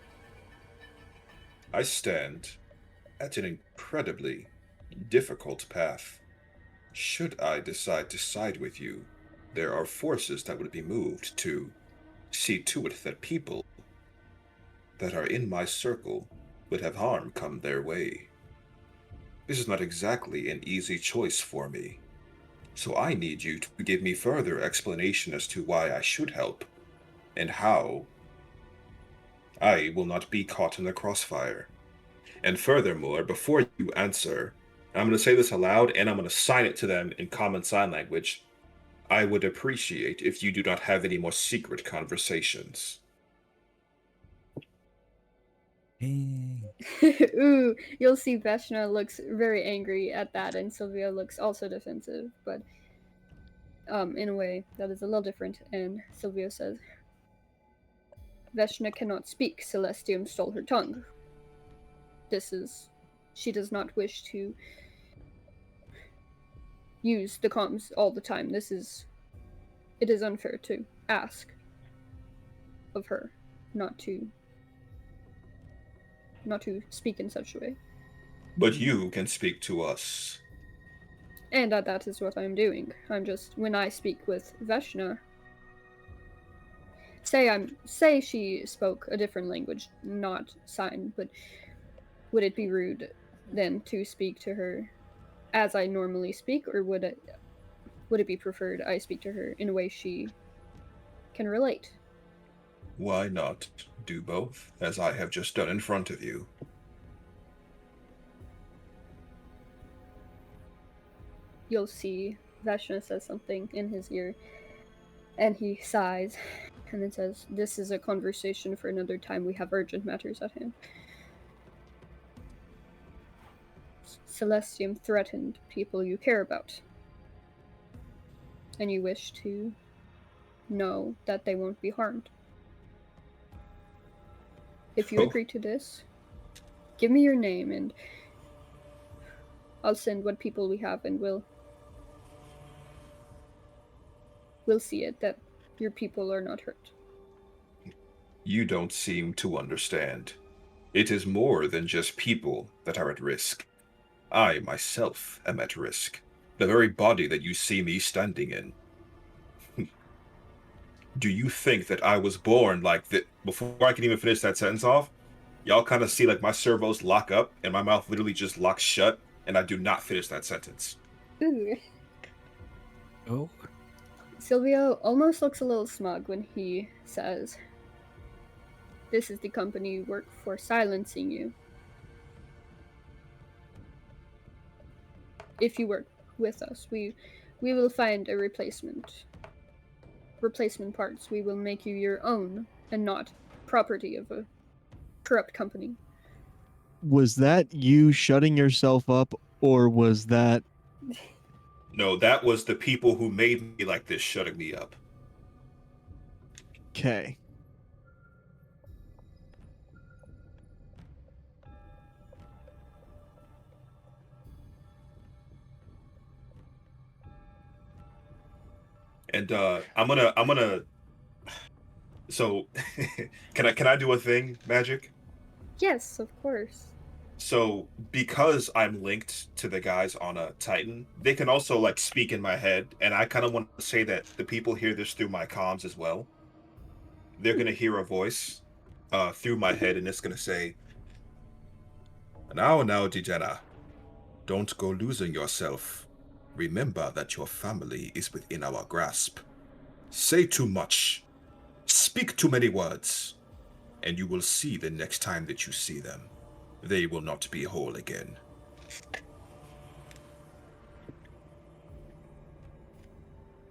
I stand at an incredibly difficult path. Should I decide to side with you, there are forces that would be moved to see to it that people that are in my circle would have harm come their way. This is not exactly an easy choice for me, so I need you to give me further explanation as to why I should help, and how I will not be caught in the crossfire. And furthermore, before you answer, I'm going to say this aloud, and I'm going to sign it to them in common sign language. I would appreciate if you do not have any more secret conversations. Ooh, you'll see Veshna looks very angry at that, and Sylvia looks also defensive, but in a way that is a little different. And Sylvia says, Veshna cannot speak. Celestium stole her tongue. She does not wish to use the comms all the time. It is unfair too. ask of her not to speak in such a way. But you can speak to us. And that is what I'm doing. I'm just, when I speak with Veshna, say she spoke a different language, not sign, but would it be rude then to speak to her as I normally speak, or would it be preferred I speak to her in a way she can relate? Why not do both, as I have just done in front of you? You'll see Veshna says something in his ear, and he sighs, and then says, "This is a conversation for another time. We have urgent matters at hand." Celestium threatened people you care about, and you wish to know that they won't be harmed. If you Oh. agree to this, give me your name, and I'll send what people we have, and we'll see it that your people are not hurt. You don't seem to understand. It is more than just people that are at risk. I myself am at risk. The very body that you see me standing in. Do you think that I was born like that? Before I can even finish that sentence off, y'all kind of see like my servos lock up and my mouth literally just locks shut, and I do not finish that sentence. Ooh. Oh. Silvio almost looks a little smug when he says, "This is the company you work for silencing you. If you work with us, we will find a replacement parts. We will make you your own and not property of a corrupt company." Was that you shutting yourself up, or was that... No, that was the people who made me like this shutting me up. Okay. And I'm gonna so can I do a thing, Magic? Yes, of course. So because I'm linked to the guys on a Titan, they can also like speak in my head, and I kind of want to say that the people hear this through my comms as well. They're gonna hear a voice through my head, and it's gonna say, now, Dijana, don't go losing yourself. Remember that your family is within our grasp. Say too much. Speak too many words. And you will see the next time that you see them. They will not be whole again.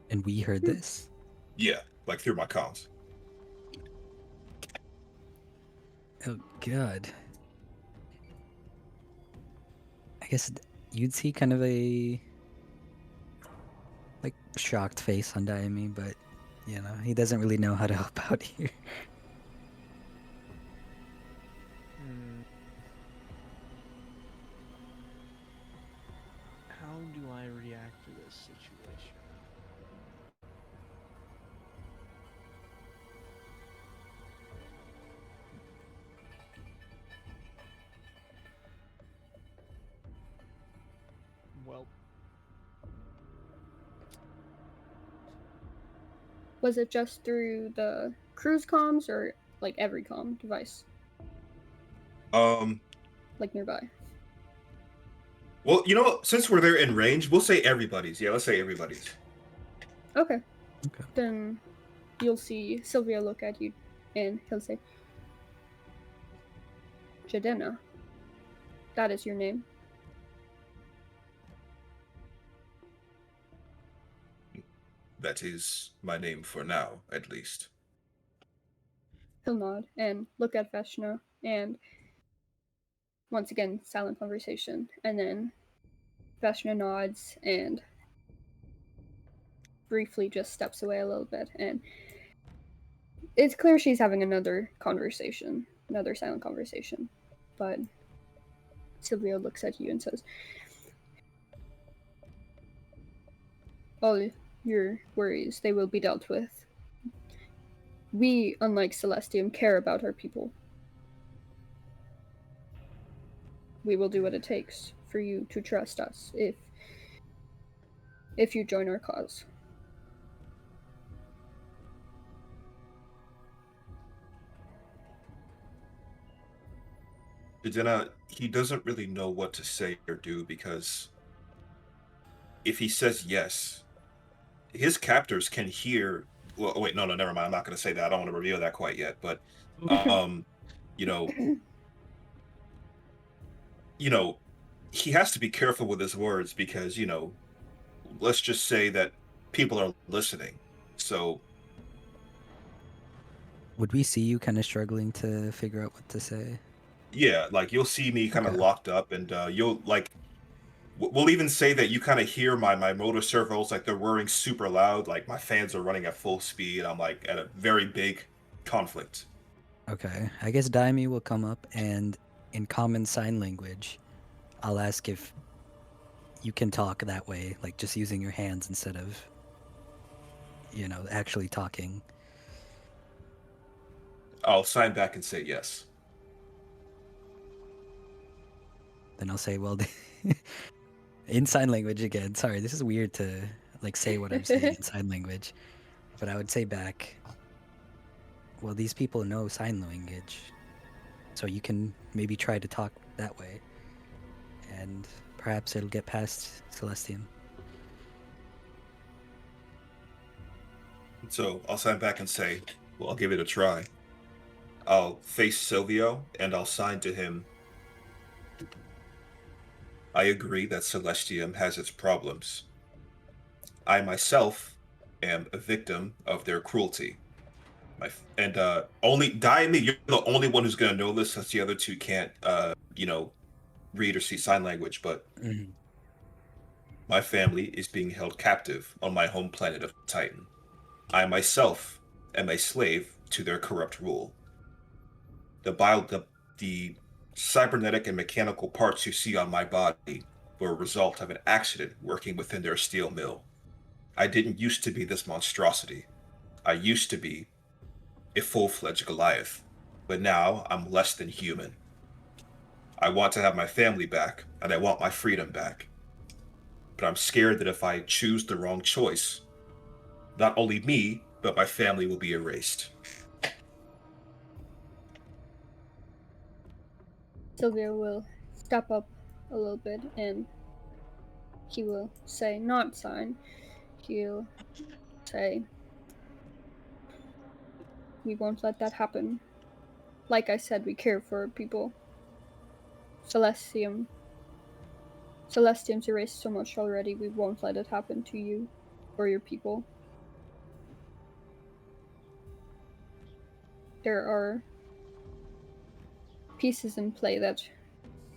And we heard this? Yeah, like through my comms. Oh, God. I guess you'd see kind of a like shocked face on Daimi, but you know, he doesn't really know how to help out here. How do I react to this situation? Well, Was it just through the cruise comms or like every comm device? Like nearby? Well, you know, since we're there in range, we'll say everybody's. Yeah, let's say everybody's. Okay. Okay. Then you'll see Sylvia look at you and he'll say, "Jadena, that is your name." That is my name for now, at least. He'll nod and look at Veshna, and once again, silent conversation. And then Veshna nods and briefly just steps away a little bit. And it's clear she's having another conversation, another silent conversation. But Silvio looks at you and says, "All your worries, they will be dealt with we, unlike Celestium, care about our people. We will do what it takes for you to trust us if you join our cause. Jadena, he doesn't really know what to say or do because if he says yes, his captors can hear. Well, wait, no, never mind. I'm not going to say that. I don't want to reveal that quite yet. But, you know, he has to be careful with his words because, let's just say that people are listening. So, Would we see you kind of struggling to figure out what to say? yeah, like you'll see me kind of Okay. locked up, and you'll like. We'll even say that you kind of hear my motor servos, like they're whirring super loud, like my fans are running at full speed. I'm like at a very big conflict. Okay. I guess Daimi will come up and in common sign language, I'll ask if you can talk that way, like just using your hands instead of, actually talking. I'll sign back and say yes. Then I'll say, well, in sign language again. Sorry, this is weird to like say what I'm saying in sign language. But I would say back, well, these people know sign language. So you can maybe try to talk that way. And perhaps it'll get past Celestium. So I'll sign back and say, well, I'll give it a try. I'll face Silvio and I'll sign to him. I agree that Celestium has its problems. I myself am a victim of their cruelty. Only Daimi, you're the only one who's gonna know this, since the other two can't, read or see sign language. But my family is being held captive on my home planet of Titan. I myself am a slave to their corrupt rule. The cybernetic and mechanical parts you see on my body were a result of an accident working within their steel mill. I didn't used to be this monstrosity. I used to be a full-fledged Goliath, but now I'm less than human. I want to have my family back, and I want my freedom back. But I'm scared that if I choose the wrong choice, not only me, but my family will be erased. Sylvia will step up a little bit and he will say, not sign. He'll say, we won't let that happen. Like I said, we care for people. Celestium's erased so much already, we won't let it happen to you or your people. There are pieces in play that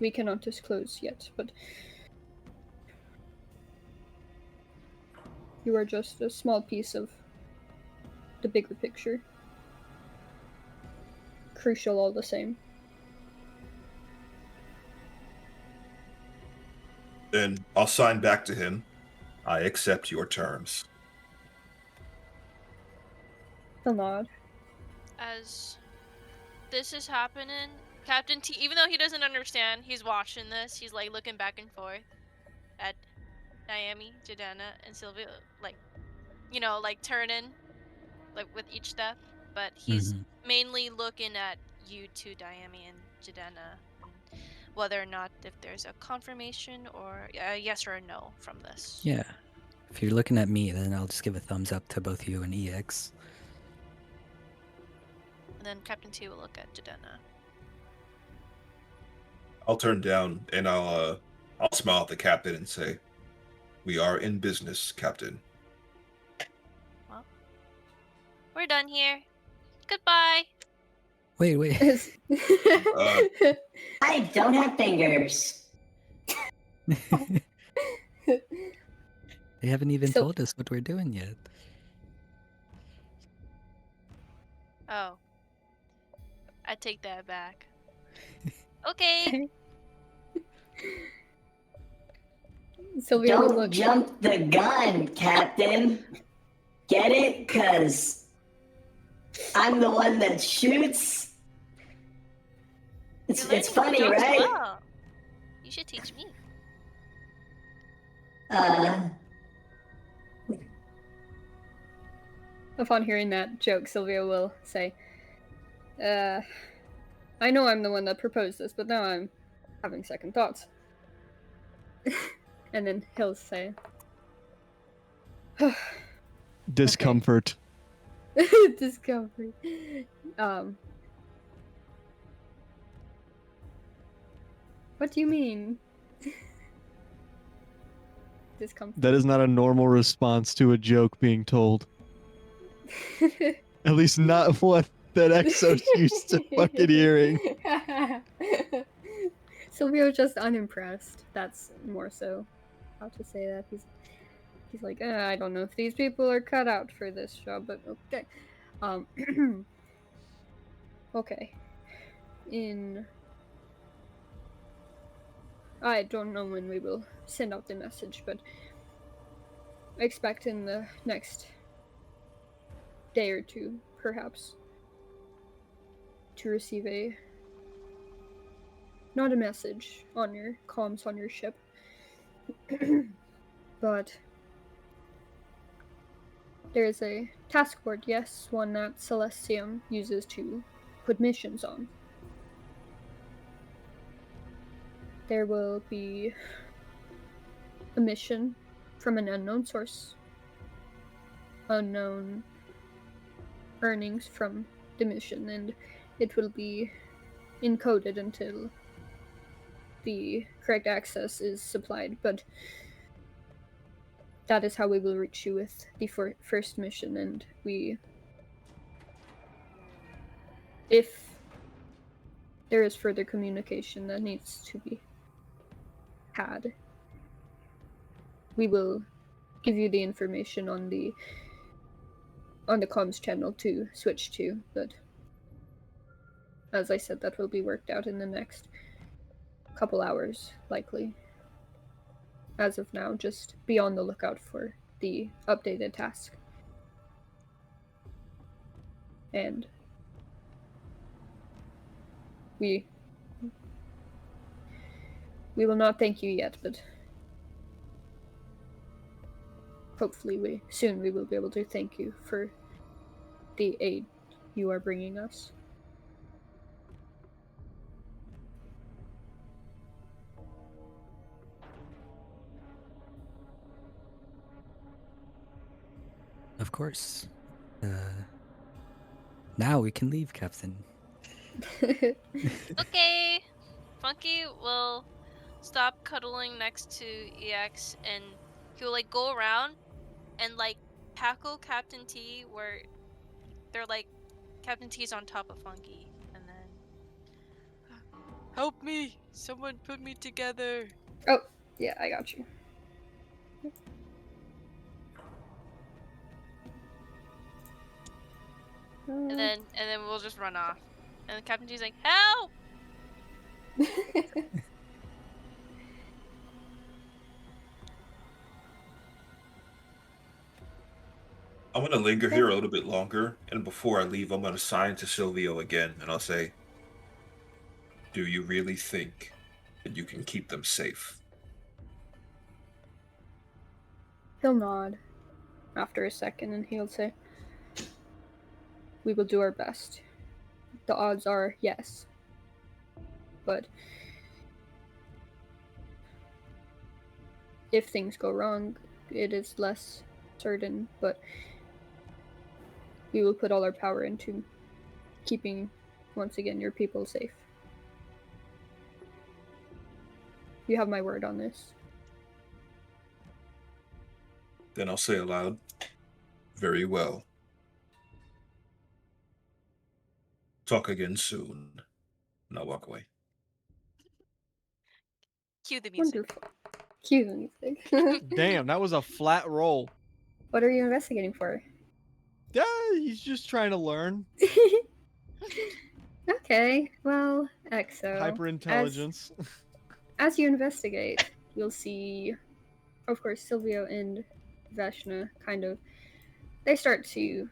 we cannot disclose yet, but you are just a small piece of the bigger picture. Crucial all the same. Then I'll sign back to him. I accept your terms. He'll nod. As this is happening, Captain T, even though he doesn't understand, he's watching this. He's like looking back and forth at Naomi, Jadena, and Sylvia, like turning, like with each step. But he's mainly looking at you two, Naomi and Jadena, and whether or not if there's a confirmation or a yes or a no from this. Yeah. If you're looking at me, then I'll just give a thumbs up to both you and EX. And then Captain T will look at Jadena. I'll turn down and I'll smile at the captain and say, "We are in business, Captain." Well, we're done here. Goodbye. Wait. I don't have fingers. They haven't even told us what we're doing yet. Oh. I take that back. Okay. Sylvia will Don't look. jump the gun, Captain. Get it? 'Cause I'm the one that shoots. You're It's learning funny, jokes right? well. You should teach me. Upon hearing that joke, Sylvia will say, I know I'm the one that proposed this, but now I'm having second thoughts. And then he'll say, Discomfort. discovery. What do you mean? Discomfort. That is not a normal response to a joke being told. At least not one that Exos used to fucking hearing. Sylvia was just unimpressed. That's more so how to say that. He's like, I don't know if these people are cut out for this job, but okay. Okay. I don't know when we will send out the message, but expect in the next day or two, perhaps, to receive not a message on your comms on your ship, but there is a task board, yes, one that Celestium uses to put missions on. There will be a mission from an unknown source, unknown earnings from the mission, and it will be encoded until the correct access is supplied, but that is how we will reach you with the first mission, and if there is further communication that needs to be had, we will give you the information on the comms channel to switch to, but as I said, that will be worked out in the next couple hours, likely. As of now, just be on the lookout for the updated task. And we will not thank you yet, but hopefully we will be able to thank you for the aid you are bringing us. Of course. Now we can leave, Captain. Okay. Funky will stop cuddling next to EX and he'll like go around and like tackle Captain T where they're like Captain T's on top of Funky and then help me! Someone put me together. Oh, yeah, I got you. And then we'll just run off. And Captain T's like, help! I'm gonna linger here a little bit longer, and before I leave, I'm gonna sign to Silvio again, and I'll say, "Do you really think that you can keep them safe?" He'll nod after a second and he'll say, we will do our best. The odds are yes. But if things go wrong, it is less certain, but we will put all our power into keeping, once again, your people safe. You have my word on this. Then I'll say aloud, "Very well. Talk again soon." And I'll walk away. Cue the music. Wonderful. Cue the music. Damn, that was a flat roll. What are you investigating for? Yeah, he's just trying to learn. Okay, well, Exo. Hyperintelligence. As you investigate, you'll see, of course, Silvio and Vashna kind of, they start to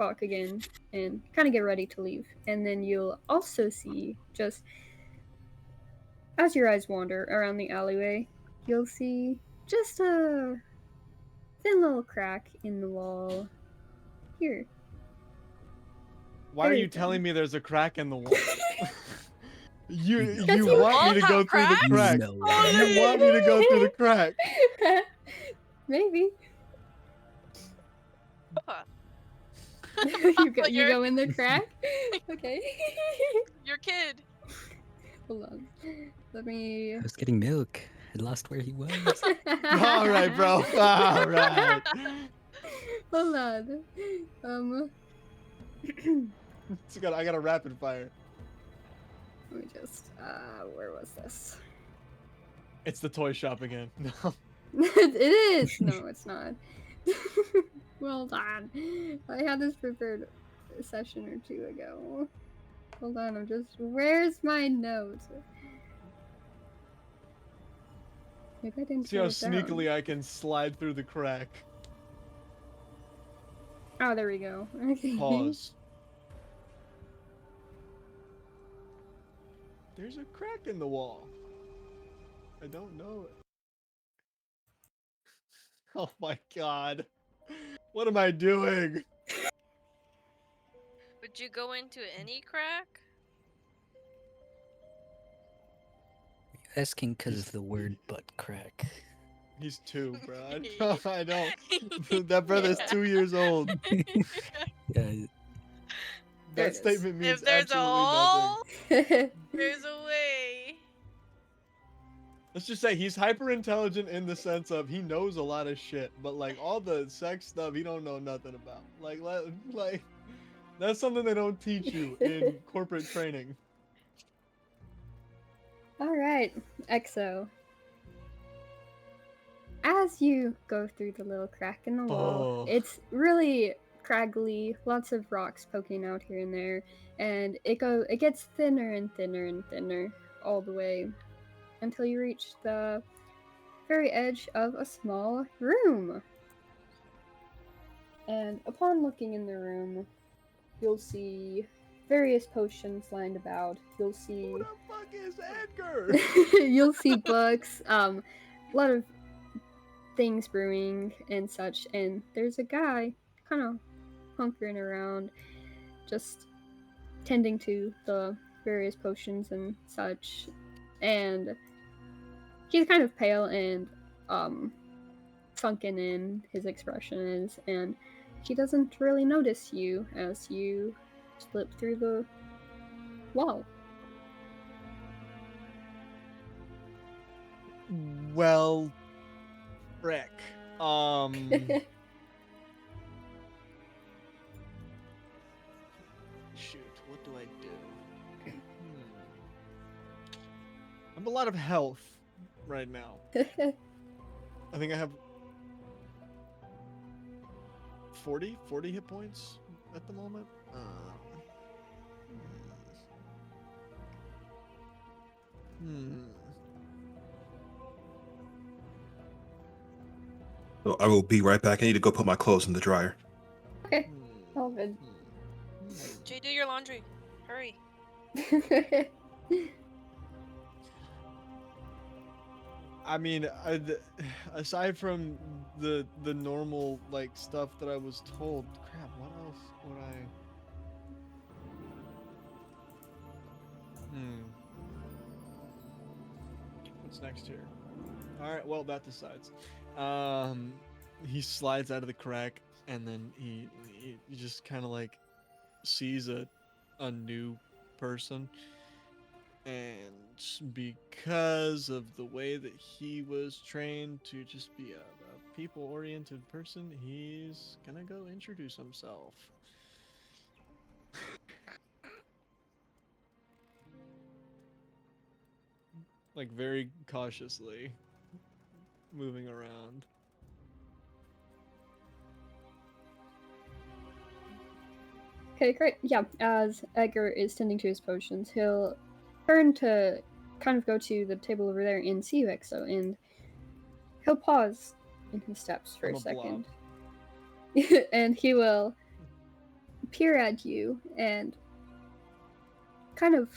talk again and kind of get ready to leave. And then you'll also see, just as your eyes wander around the alleyway, you'll see just a thin little crack in the wall here. Why are Very you thin. telling me there's a crack in the wall? You Because you you want me all to go have through the cracks? crack. No. You want me to go through the crack. Maybe. Huh. you You're- go in the crack? Okay. Your kid. Hold on. Let me. I was getting milk. I lost where he was. All right, bro. All right. Hold on. I got a rapid fire. Let me just. Where was this? It's the toy shop again. No. It is. No, it's not. Well done. I had this prepared a session or two ago. Hold on. I'm just. Where's my note? Maybe I didn't. See how write it down. sneakily I can slide through the crack. Oh, there we go. Okay. Pause. There's a crack in the wall. I don't know it. Oh my god. What am I doing? Would you go into any crack? Asking because of the word butt crack. He's 2, bro. I don't. That brother's 2 years old. Yeah, There That it is. statement means If there's a absolutely hole, nothing. there's a way. Let's just say he's hyper intelligent in the sense of he knows a lot of shit, but like all the sex stuff he don't know nothing about. Like that's something they don't teach you in corporate training. All right, EXO. As you go through the little crack in the wall, Oh. it's really craggly, lots of rocks poking out here and there, and it gets thinner and thinner and thinner all the way until you reach the very edge of a small room. And upon looking in the room, you'll see various potions lined about. You'll see Who the fuck is Edgar? you'll see books, a lot of things brewing and such, and there's a guy kind of hunkering around, just tending to the various potions and such, and he's kind of pale and sunken in his expression is, and he doesn't really notice you as you slip through the wall. Well, frick. Shoot, what do I do? I have a lot of health right now. I think I have 40 hit points at the moment. So I will be right back. I need to go put my clothes in the dryer. Okay, all good. Jay, do your laundry. Hurry. I mean, aside from the normal like stuff that I was told, crap. What else would I? What's next here? All right. Well, that decides. He slides out of the crack, and then he just kind of like sees a new person. And because of the way that he was trained to just be a people-oriented person, he's gonna go introduce himself. Like very cautiously, moving around. Okay, great. Yeah, as Edgar is tending to his potions, he'll turn to kind of go to the table over there and see you, EXO, and he'll pause in his steps for I'm a a blob. second. And he will peer at you and kind of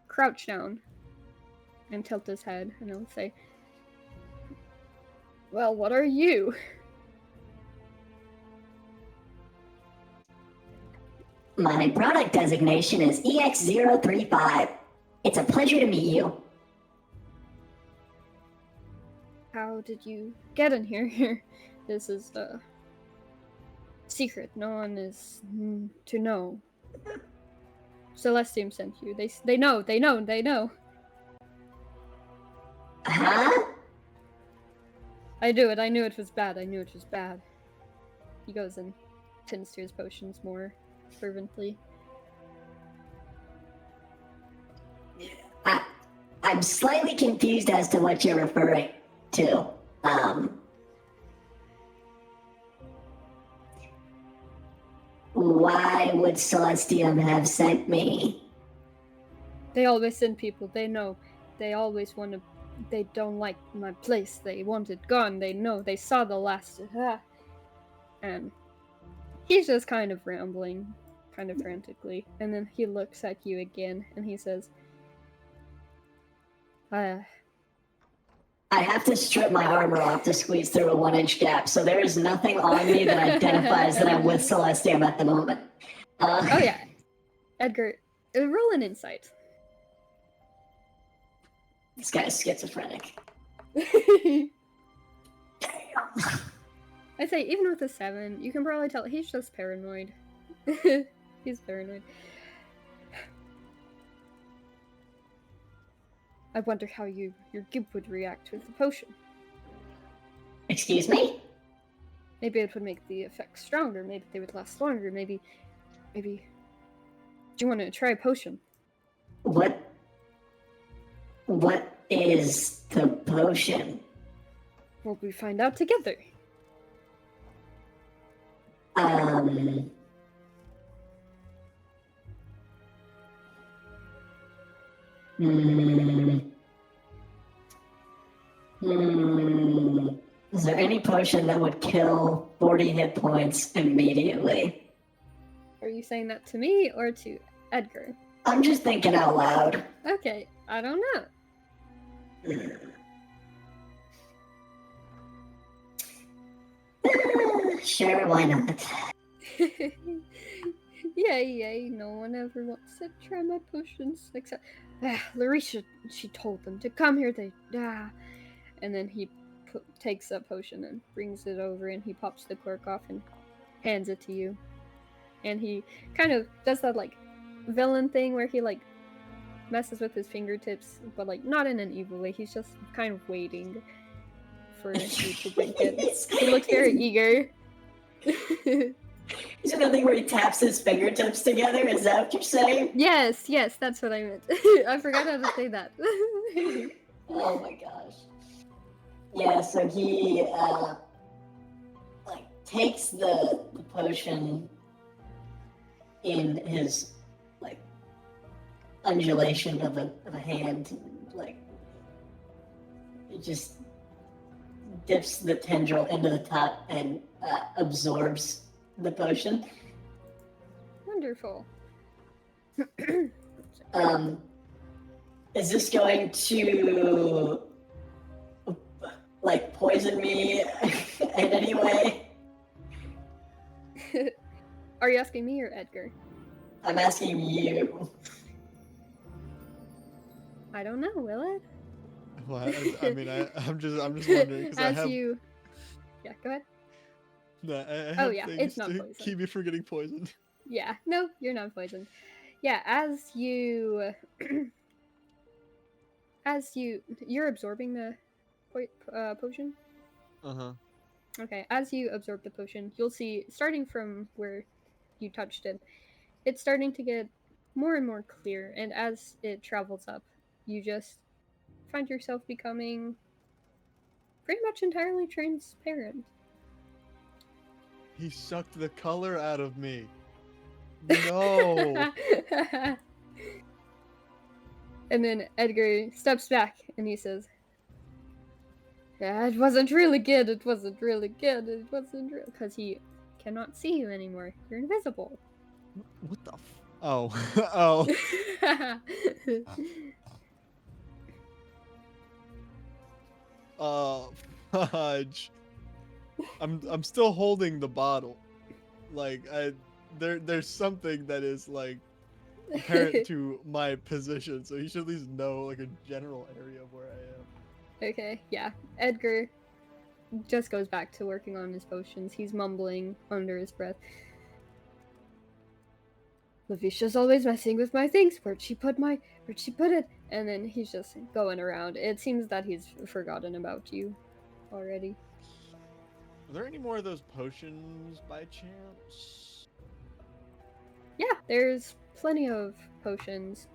crouch down and tilt his head, and he'll say, "Well, what are you?" My product designation is EX035. It's a pleasure to meet you. How did you get in here? This is a secret. No one is to know. Celestium sent you. They know. Huh? I do it. I knew it was bad. He goes and tends to his potions more fervently. I'm slightly confused as to what you're referring to. Why would Celestium have sent me? They always send people. They know. They always want to. They don't like my place. They want it gone. They know. They saw the last. And he's just kind of rambling, kind of frantically. And then he looks at you again and he says, I have to strip my armor off to squeeze through a 1-inch gap, so there is nothing on me that identifies that I'm with Celestium at the moment. Oh yeah. Edgar, roll an insight. This guy's schizophrenic. I'd say even with a 7, you can probably tell he's just paranoid. He's paranoid. I wonder how your gimp would react with the potion. Excuse me? Maybe it would make the effects stronger. Maybe they would last longer. Maybe. Do you want to try a potion? What is the potion? Well, we find out together. Is there any potion that would kill 40 hit points immediately? Are you saying that to me or to Edgar? I'm just thinking out loud. Okay, I don't know. Sure, why not? Yay, no one ever wants to try my potions except Larisha. She told them to come here. And then he takes a potion and brings it over, and he pops the cork off and hands it to you. And he kind of does that like villain thing where he like messes with his fingertips, but like not in an evil way. He's just kind of waiting for you to drink it. He looks very eager. Is it nothing where he taps his fingertips together? Is that what you're saying? Yes, that's what I meant. I forgot how to say that. Oh my gosh. Yeah, so he like takes the potion in his like undulation of a hand, like it just dips the tendril into the top and absorbs the potion. Wonderful. Is this going to like poison me in any way? Are you asking me or Edgar? I'm asking you. I don't know, will it? Well, I mean, I'm just wondering because I have. Yeah, go ahead. No, I have Oh, yeah, things it's not to poison. keep me from getting poisoned. Yeah, no, you're not poisoned. Yeah, as you're absorbing the potion. Okay, as you absorb the potion, you'll see, starting from where you touched it, it's starting to get more and more clear, and as it travels up, you just find yourself becoming pretty much entirely transparent. He sucked the color out of me. No. And then Edgar steps back and he says, "Yeah, it wasn't really good. Because he cannot see you anymore. You're invisible. What the oh. Oh. Fudge. I'm still holding the bottle. Like there's something that is like apparent to my position, so he should at least know like a general area of where I am. Okay, yeah. Edgar just goes back to working on his potions. He's mumbling under his breath. Lavisha's always messing with my things. Where'd she put it? And then he's just going around. It seems that he's forgotten about you already. Are there any more of those potions by chance? Yeah, there's plenty of potions.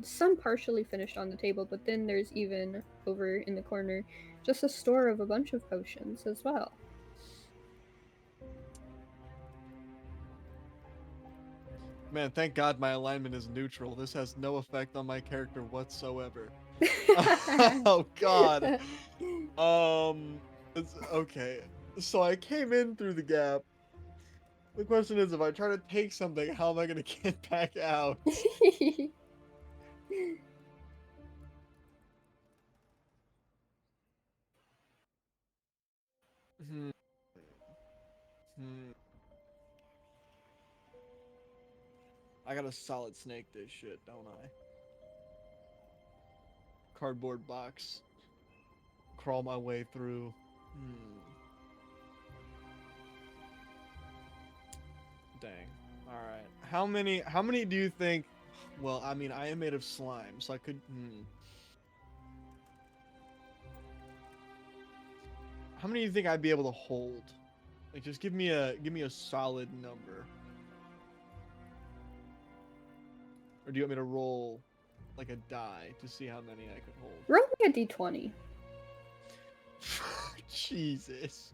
Some partially finished on the table, but then there's even over in the corner just a store of a bunch of potions as well. Man, thank God my alignment is neutral. This has no effect on my character whatsoever. Oh God. Okay. So I came in through the gap. The question is, if I try to take something, how am I gonna get back out? Hmm. Hmm. I gotta solid snake this shit, don't I? Cardboard box. Crawl my way through. Dang. Alright. How many do you think? Well, I mean, I am made of slime, so I could. How many do you think I'd be able to hold? Like, just give me a solid number. Or do you want me to roll like a die to see how many I could hold? Roll me a d20. Jesus.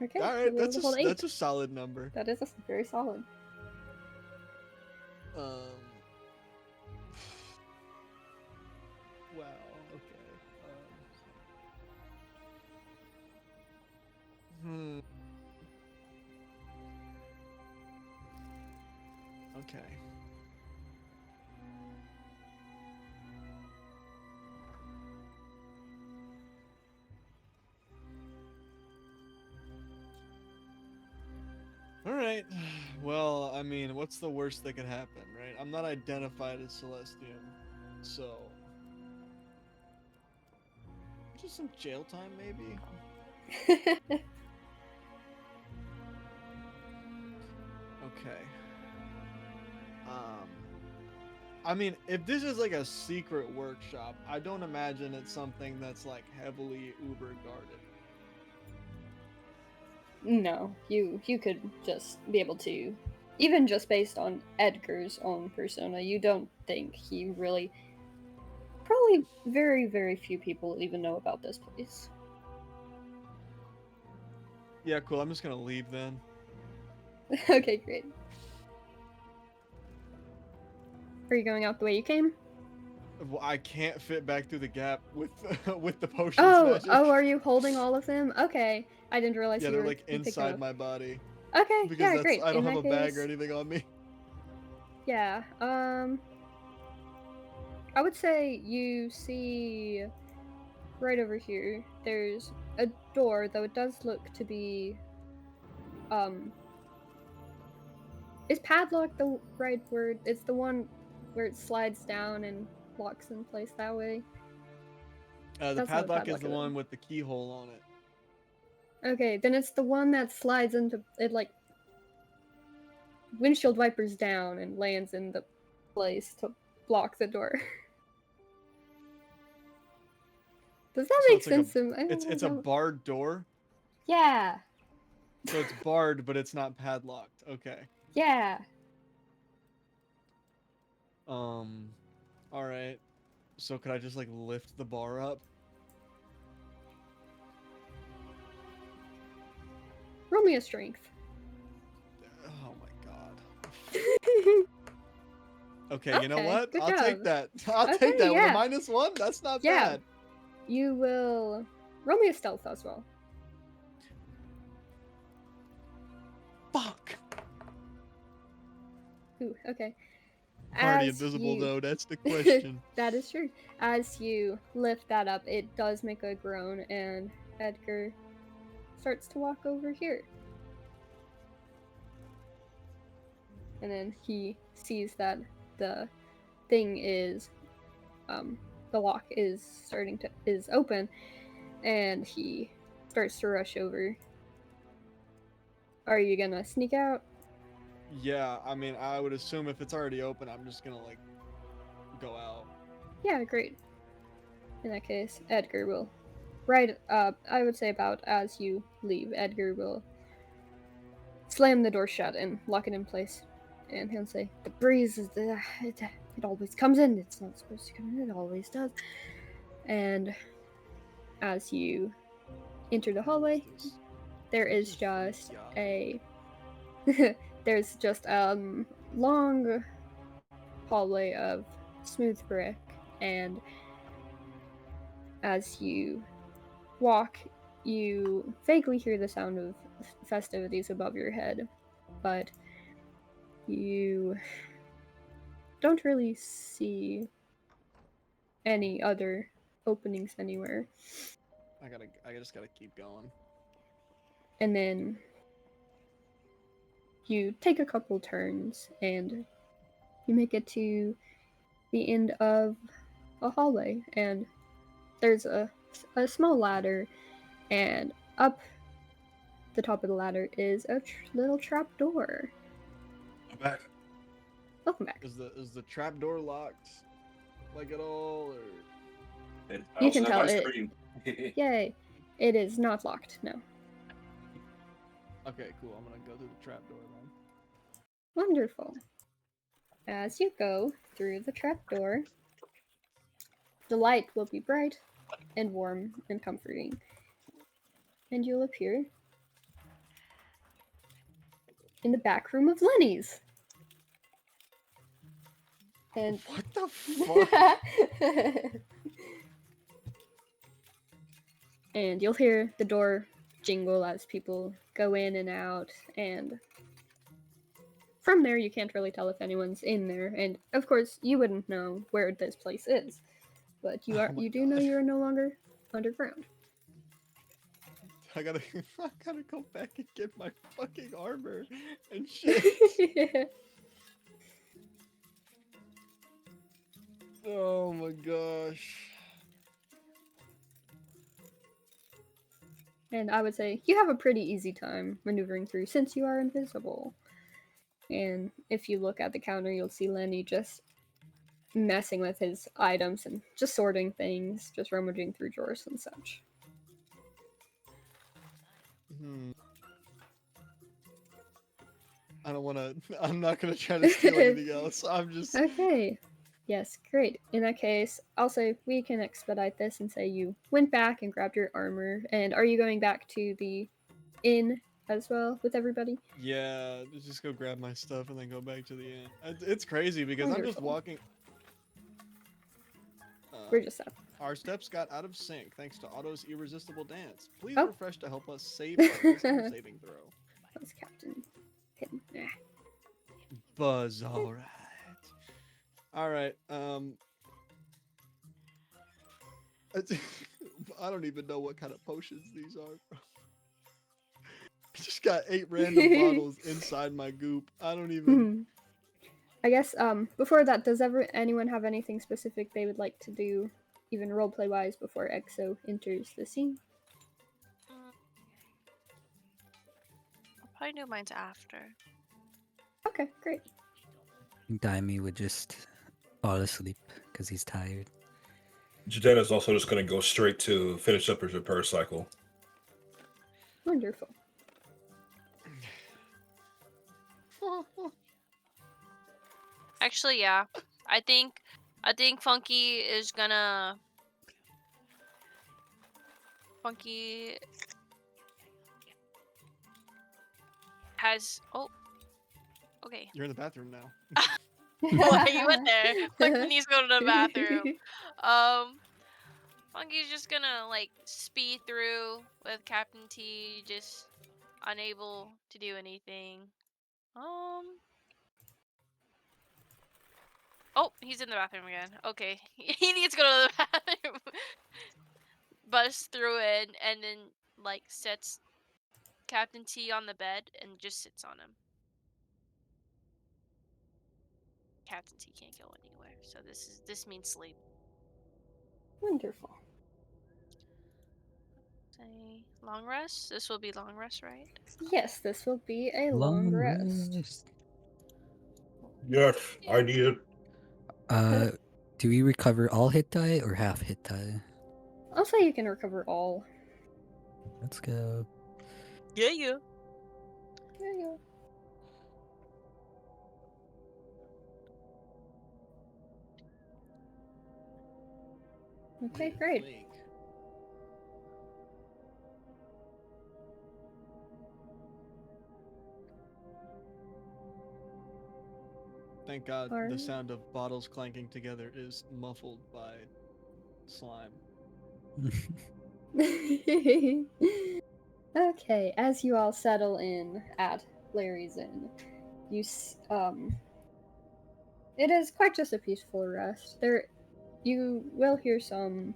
Okay. All right, that's a solid number. That is very solid. Wow. Okay. Okay. All right. Well, I mean, what's the worst that could happen, right? I'm not identified as Celestium, so just some jail time, maybe. Okay. I mean, if this is like a secret workshop, I don't imagine it's something that's like heavily uber guarded. No, you could just be able to, even just based on Edgar's own persona, you don't think he really, probably very, very few people even know about this place. Yeah, cool. I'm just gonna leave then. Okay, great. Are you going out the way you came? Well, I can't fit back through the gap with with the potions. Oh, magic. are you holding all of them? Okay, I didn't realize Yeah, you they're were like inside my body. Okay, Because yeah, great. I don't In have a that bag or case- anything on me. Yeah, I would say you see right over here, there's a door, though it does look to be, is padlock the right word? It's the one where it slides down and locks in place that way. The That's not a padlock is padlock, the is it? one with the keyhole on it. Okay, then it's the one that slides into it, like windshield wipers down and lands in the place to block the door. Does that So make it's like sense? it's a barred door. Yeah, So it's barred, but it's not padlocked. Okay. yeah. All right. So could I just like lift the bar up? Roll me a strength. Oh my god. Okay, you know Okay, what? good I'll take job. that. I'll Okay, take that with yeah. a -1. That's not Yeah. bad. You will roll me a stealth as well. Fuck. Ooh, okay. Already As invisible you- though. That's the question. That is true. As you lift that up, it does make a groan, and Edgar starts to walk over here. And then he sees that the thing is, the lock is is open, and he starts to rush over. Are you gonna sneak out? Yeah, I mean, I would assume if it's already open, I'm just gonna like go out. Yeah, great. In that case, Edgar will, I would say about as you leave, Edgar will slam the door shut and lock it in place. And he'll say, "The breeze is it always comes in. It's not supposed to come in. It always does." And as you enter the hallway, there is just a there's just a long hallway of smooth brick, and as you walk, you vaguely hear the sound of festivities above your head, but you don't really see any other openings anywhere. I just gotta keep going. And then you take a couple turns and you make it to the end of a hallway, and there's a small ladder, and up the top of the ladder is a little trap door. I'm back. Welcome back. Is the trap door locked, like at all, or? And I You also can have tell my it- screen. Yay. It is not locked, no. Okay, cool. I'm gonna go through the trap door then. Wonderful. As you go through the trapdoor, the light will be bright and warm and comforting, and you'll appear in the back room of Lenny's. And What the fuck? and you'll hear the door jingle as people go in and out, and from there you can't really tell if anyone's in there, and of course you wouldn't know where this place is, but you Oh my do know God. you're no longer underground. I gotta go back and get my fucking armor and shit. Oh my gosh. And I would say you have a pretty easy time maneuvering through since you are invisible. And if you look at the counter, you'll see Lenny just messing with his items and just sorting things, just rummaging through drawers and such. I don't wanna. I'm not gonna try to steal anything else. I'm just. Okay. Yes, great. In that case, I'll say we can expedite this and say you went back and grabbed your armor. And are you going back to the inn as well with everybody? Yeah, just go grab my stuff and then go back to the inn. It's crazy because I'm just Wonderful. walking. We're just up. Our steps got out of sync thanks to Otto's irresistible dance. Please Oh. refresh to help us save our wisdom saving throw. That was Captain Hidden. Nah. Buzz, alright. Alright, I don't even know what kind of potions these are. I just got 8 random bottles inside my goop. I don't even. I guess before that, does anyone have anything specific they would like to do, even roleplay wise, before EXO enters the scene? I'll probably do mine after. Okay, great. Daimi would just fall asleep because he's tired. Jadena's also just going to go straight to finish up his repair cycle. Wonderful. Actually, yeah. I think Funky is gonna. Funky has. Oh. Okay. You're in the bathroom now. Why you went there? Funky needs to go to the bathroom. Funky's just gonna like speed through with Captain T, just unable to do anything. Oh, he's in the bathroom again. Okay, he needs to go to the bathroom. Busts through it and then like sets Captain T on the bed and just sits on him. Captain T can't go anywhere, so this means sleep. Wonderful. Say long rest. This will be long rest, right? Yes, this will be a long rest. Yes, I need it. Do we recover all hit die or half hit die? I'll say you can recover all. Let's go. Yeah. There you go. Okay, great. Blake. Thank God the Alright. sound of bottles clanking together is muffled by slime. Okay, as you all settle in at Larry's Inn, it is quite just a peaceful rest. You will hear some,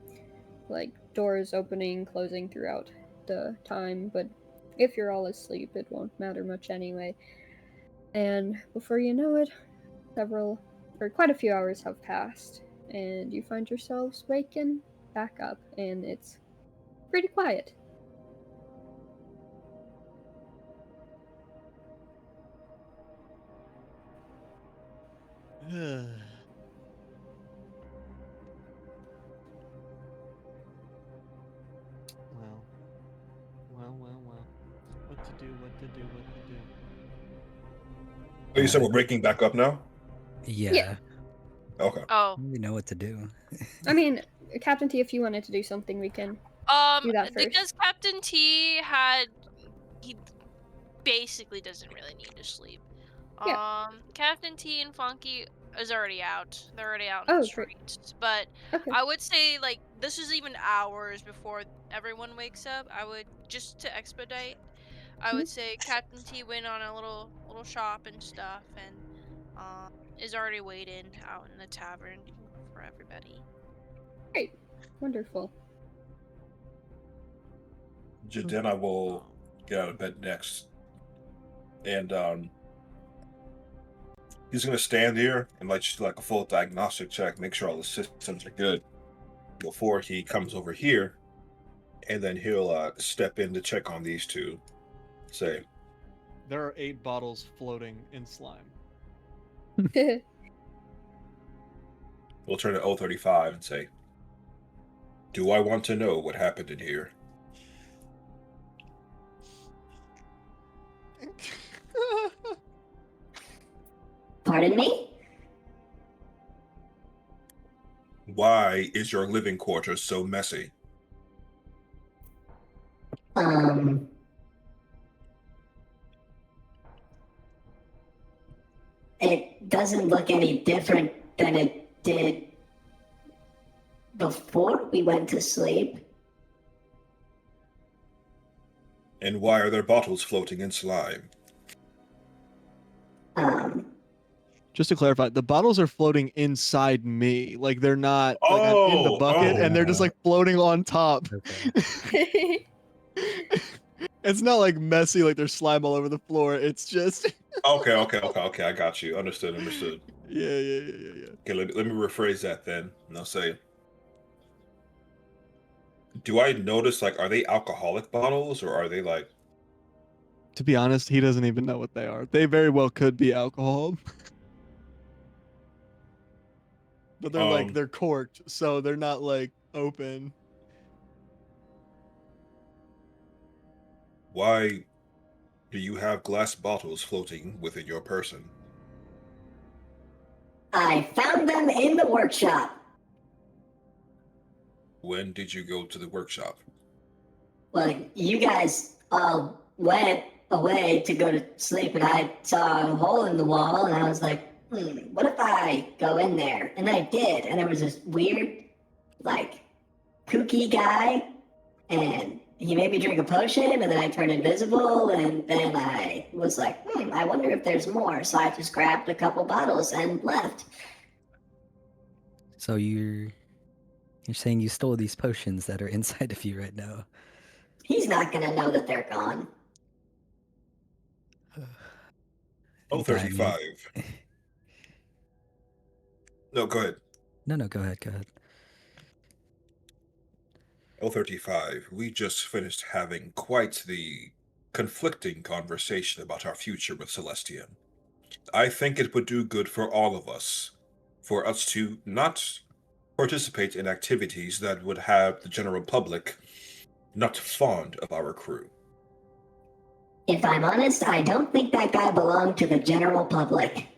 like, doors opening, closing throughout the time, but if you're all asleep, it won't matter much anyway. And before you know it, quite a few hours have passed, and you find yourselves waking back up, and it's pretty quiet. Well. What to do. Oh, you said we're breaking back up now? Yeah. Okay. Oh. We know what to do. I mean, Captain T, if you wanted to do something, we can do that first. Because Captain T he basically doesn't really need to sleep. Yeah. Captain T and Funky is already out. They're already out Oh, on the great. streets. But Okay. I would say like this is even hours before everyone wakes up. I would just to expedite. I would say Captain T went on a little shop and stuff, and is already waiting out in the tavern for everybody. Great. Wonderful. Jadena will get out of bed next. And he's gonna stand here and just do like a full diagnostic check, make sure all the systems are good before he comes over here, and then he'll step in to check on these two. Say, There are 8 bottles floating in slime. we'll turn to 035 and say, do I want to know what happened in here? Pardon me? Why is your living quarters so messy? It doesn't look any different than it did before we went to sleep. And why are there bottles floating in slime? Just to clarify, the bottles are floating inside me. Like they're not like I'm in the bucket and they're just like floating on top. Okay. It's not like messy, like there's slime all over the floor. It's just Okay. I got you. Understood. Yeah. Okay, let me rephrase that then. And I'll say, do I notice, are they alcoholic bottles or are they To be honest, he doesn't even know what they are. They very well could be alcohol. But they're they're corked, so they're not open. why do you have glass bottles floating within your person? I found them in the workshop. When did you go to the workshop? Well, you guys all went away to go to sleep, and I saw a hole in the wall, and I was like, what if I go in there? And I did, and there was this weird, kooky guy, and he made me drink a potion, and then I turned invisible, and then I was like, I wonder if there's more. So I just grabbed a couple bottles and left. So you're saying you stole these potions that are inside of you right now? He's not gonna know that they're gone. Oh, 35. No, go ahead. No, go ahead. Go ahead. Oh, 35. We just finished having quite the conflicting conversation about our future with Celestium. I think it would do good for all of us, for us to not participate in activities that would have the general public not fond of our crew. If I'm honest, I don't think that guy belonged to the general public.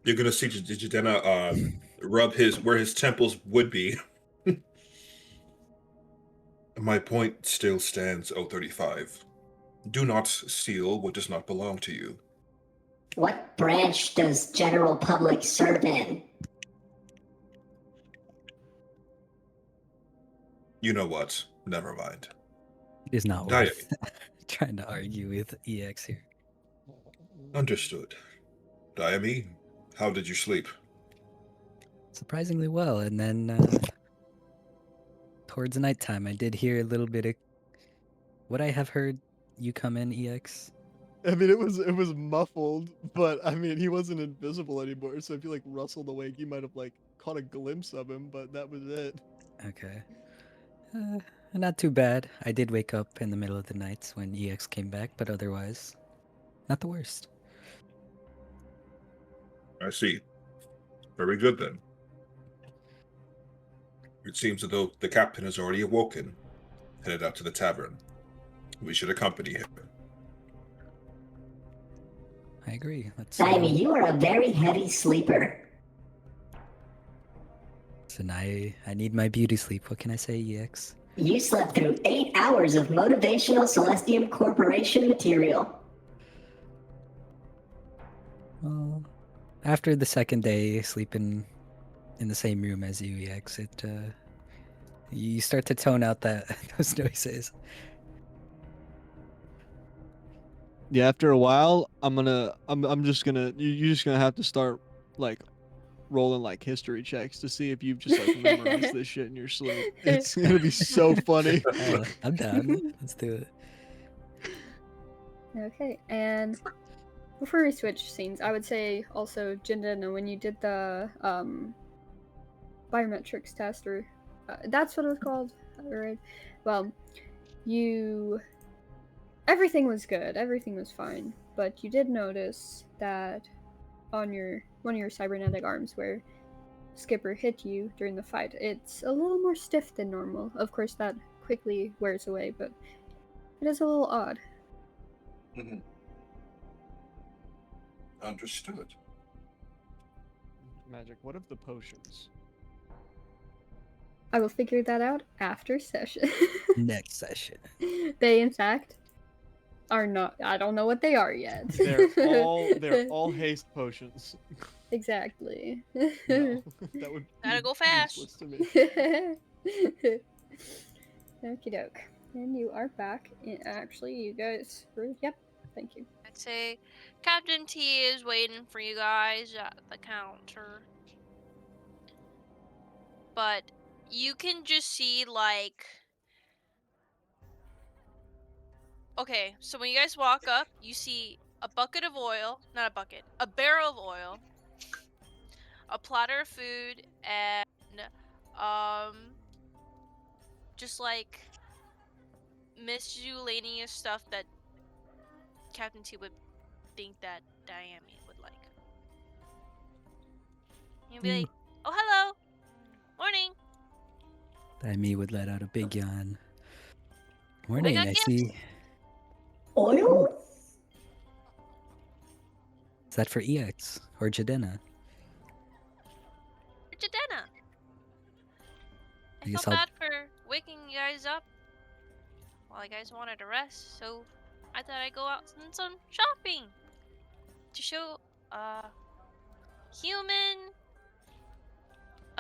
You're gonna see Jadena rub where his temples would be. My point still stands, 035. Do not steal what does not belong to you. What branch does general public serve in? You know what? Never mind. It is not Diary. worth trying to argue with EX here. Understood. Diami, how did you sleep? Surprisingly well, and then towards nighttime, I did hear a little bit of what I have heard. You come in, EX. I mean, it was muffled, but I mean, he wasn't invisible anymore. So if you like rustled awake, you might have like caught a glimpse of him, but that was it. Okay. Not too bad. I did wake up in the middle of the night when EX came back, but otherwise, not the worst. I see. Very good then. It seems as though the captain has already awoken, headed out to the tavern. We should accompany him. I agree. Let's. Simon, you are a very heavy sleeper. Listen, I need my beauty sleep. What can I say, EX? You slept through 8 hours of motivational Celestium Corporation material. Well, after the second day sleeping in the same room as you, EX, you start to tone out those noises. Yeah, after a while, I'm just gonna you're just gonna have to start like rolling like history checks to see if you've just like memorized this shit in your sleep. It's gonna be so funny. I'm down. Let's do it. Okay, and before we switch scenes, I would say also, Jindana, when you did the biometrics test, or that's what it was called, right? Well, everything was good, everything was fine, but you did notice that on one of your cybernetic arms where Skipper hit you during the fight, it's a little more stiff than normal. Of course, that quickly wears away, but it is a little odd. Mm-hmm. Understood. Magic, what of the potions? I will figure that out after session. Next session. They, in fact, are not. I don't know what they are yet. They're all haste potions. Exactly. No, that would Gotta be go fast. useless to me. Okie doke. And you are back. Actually, you guys. Yep. Thank you. I'd say Captain T is waiting for you guys at the counter. But you can just see, like... Okay, so when you guys walk up, you see a bucket of oil. Not a bucket. A barrel of oil. A platter of food. And, just, like, miscellaneous stuff that Captain T would think that Diami would like. You'd be like, oh, hello! Morning! Diami would let out a big yawn. Morning, got I gifts. see. Oil? Is that for EX or Jadena? Jadena! I I guess felt I'll- bad for waking you guys up while you guys wanted to rest, so I thought I'd go out and some shopping to show human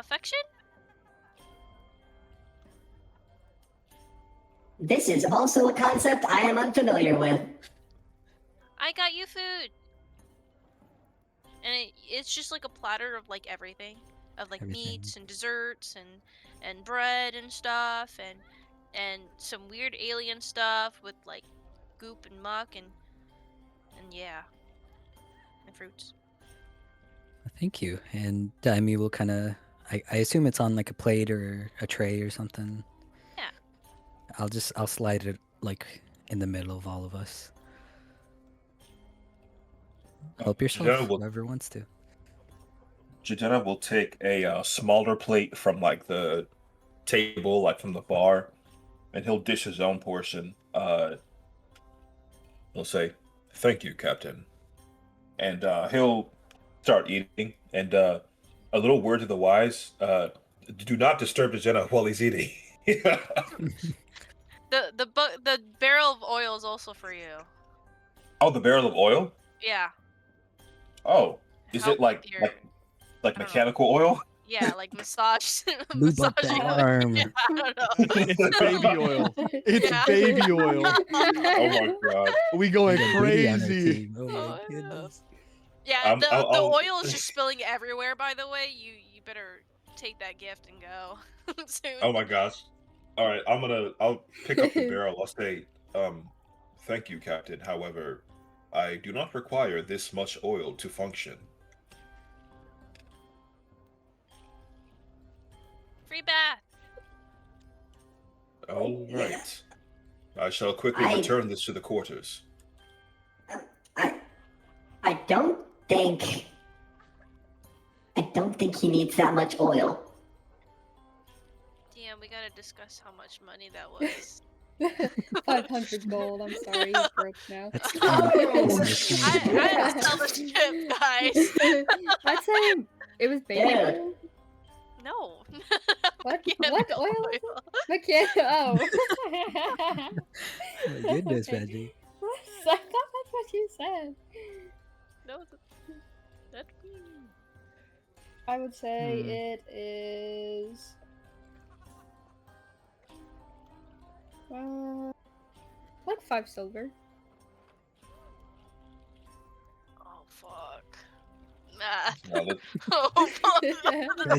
Affection? This is also a concept I am unfamiliar with. I got you food. And it's just like a platter of like everything. Of like Everything. meats and desserts and bread and stuff and some weird alien stuff with like goop and muck and yeah. And fruits. Thank you. And Daimi will kind of, I assume it's on like a plate or a tray or something. Yeah. I'll slide it like in the middle of all of us. Help yourself, Jadena will, whoever wants to. Jadena will take a smaller plate from like the table, like from the bar, and he'll dish his own portion. He'll say, "Thank you, Captain," and he'll start eating. And a little word to the wise: do not disturb Jadena while he's eating. The barrel of oil is also for you. Oh, the barrel of oil. Yeah. Oh, is Help it like with your- like I don't know. mechanical oil? Yeah, like massage. Lube up massaging that the- arm. Yeah, I don't know. It's baby oil. It's Yeah. baby oil. Oh my god! We We going got Booty on our crazy. team. Oh my goodness. Yeah, the I'll- oil is just spilling everywhere. By the way, you better take that gift and go soon. Oh my gosh! All right, I'll pick up the barrel. I'll say, thank you, Captain. However, I do not require this much oil to function. Free bath. All right. I shall quickly return this to the quarters. I don't think he needs that much oil. Damn, we gotta discuss how much money that was. 500 gold. I'm sorry, he's broke now. That's I had to sell the ship, guys. I'd say it was baby Yeah. oil. No. What? Can't What be oil? Is it? Mechanical. Oh. Oh my goodness, Okay. Magic. I thought that's what you said. No, that's me. I would say it is. Like 5 silver. Oh fuck. Math. Now, let- Oh fuck. Guys,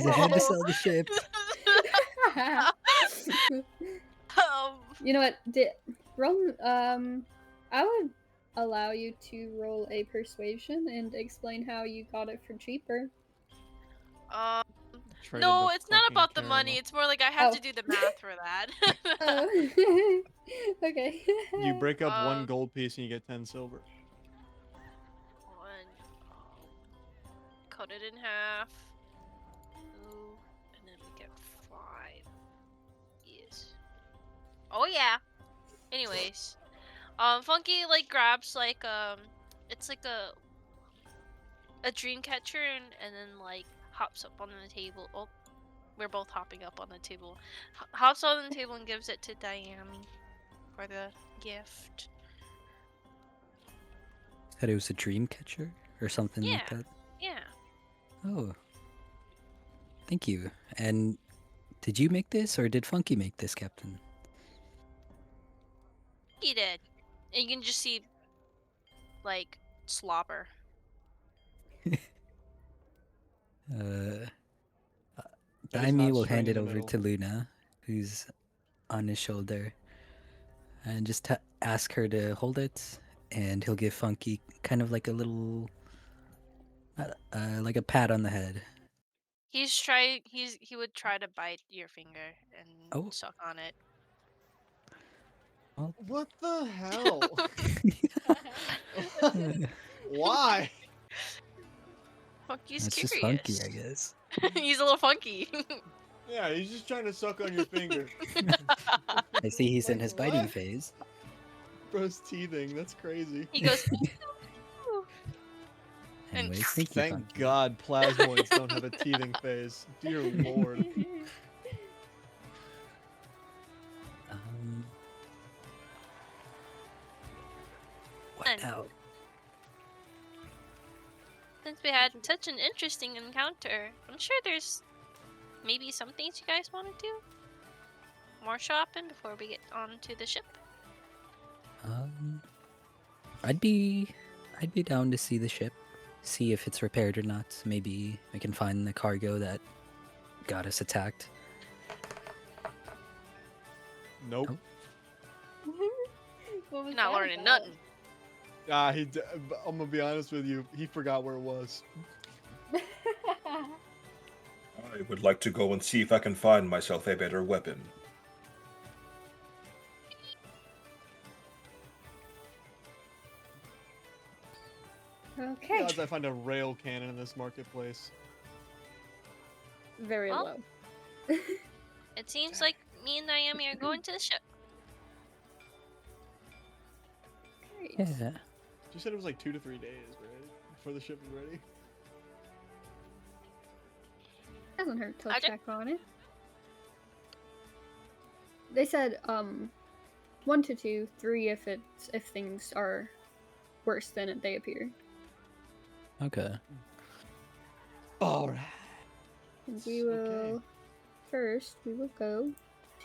I had to sell the ship. You know what? Roll. I would allow you to roll a persuasion and explain how you got it for cheaper. Traded No, the it's not fucking about the caramel. money. It's more like I have Oh. to do the math for that. Oh. Okay. You break up one Um, gold piece and you get 10 silver. One. Cut it in half. Ooh, and then we get 5. Yes. Oh yeah. Anyways, Funky like grabs like it's like a dream catcher and then like hops up on the table. Oh, we're both hopping up on the table. Hops on the table and gives it to Diami for the gift. Said it was a dream catcher or something like Yeah. that. Yeah. Oh. Thank you. And did you make this or did Funky make this, Captain? He did. And you can just see like slobber. That is Daimi hot will string hand in it the over middle. to Luna, who's on his shoulder, and just ask her to hold it, and he'll give Funky kind of like a little, like a pat on the head. He would try to bite your finger and Oh. suck on it. What the hell? Why? Funky's That's curious. just Funky, I guess. He's a little funky. Yeah, he's just trying to suck on your finger. I see he's in Like, his biting what? phase. Bro's teething. That's crazy. He goes. "Ooh." And- Anyways, thank you, Thank Funky. God plasmoids don't have a teething phase. Dear Lord. What And- now? Since we had such an interesting encounter, I'm sure there's maybe some things you guys want to do? More shopping before we get onto the ship? I'd be down to see the ship, see if it's repaired or not. Maybe we can find the cargo that got us attacked. Nope. What was You're not that learning about? nothing. I'm gonna be honest with you. He forgot where it was. I would like to go and see if I can find myself a better weapon. Okay. Odds I find a rail cannon in this marketplace. Very Well, low. It seems like me and Naomi are going to the ship. Great. Yeah. You said it was like 2 to 3 days, right? Before the ship is ready. Doesn't hurt to Roger. check on it. They said 1 to 2, 3 if things are worse than they appear. Okay. All right. And we will first we will go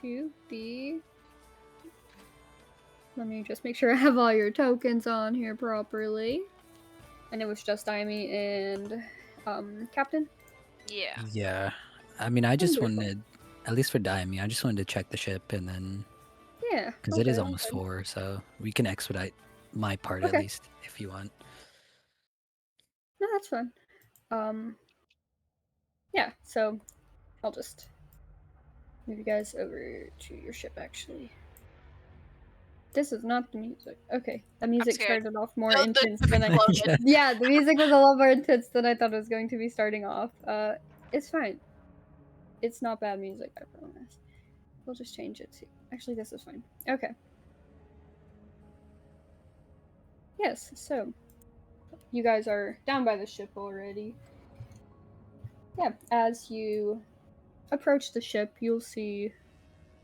to the. Let me just make sure I have all your tokens on here properly. And it was just Amy and Captain. Yeah. Yeah. I mean, I just Wonderful. wanted, at least for Daimi, I just wanted to check the ship and then, Yeah. because it is okay, almost okay. 4, so we can expedite my part at Okay. least if you want. No, that's fine. Yeah. So I'll just move you guys over to your ship. Actually, this is not the music. Okay, the music scared. started off more The intense than I. explosion. Yeah, the music was a lot more intense than I thought it was going to be starting off. It's fine. It's not bad music, I promise. We'll just change it to. Actually, this is fine. Okay. Yes. So you guys are down by the ship already. Yeah. As you approach the ship, you'll see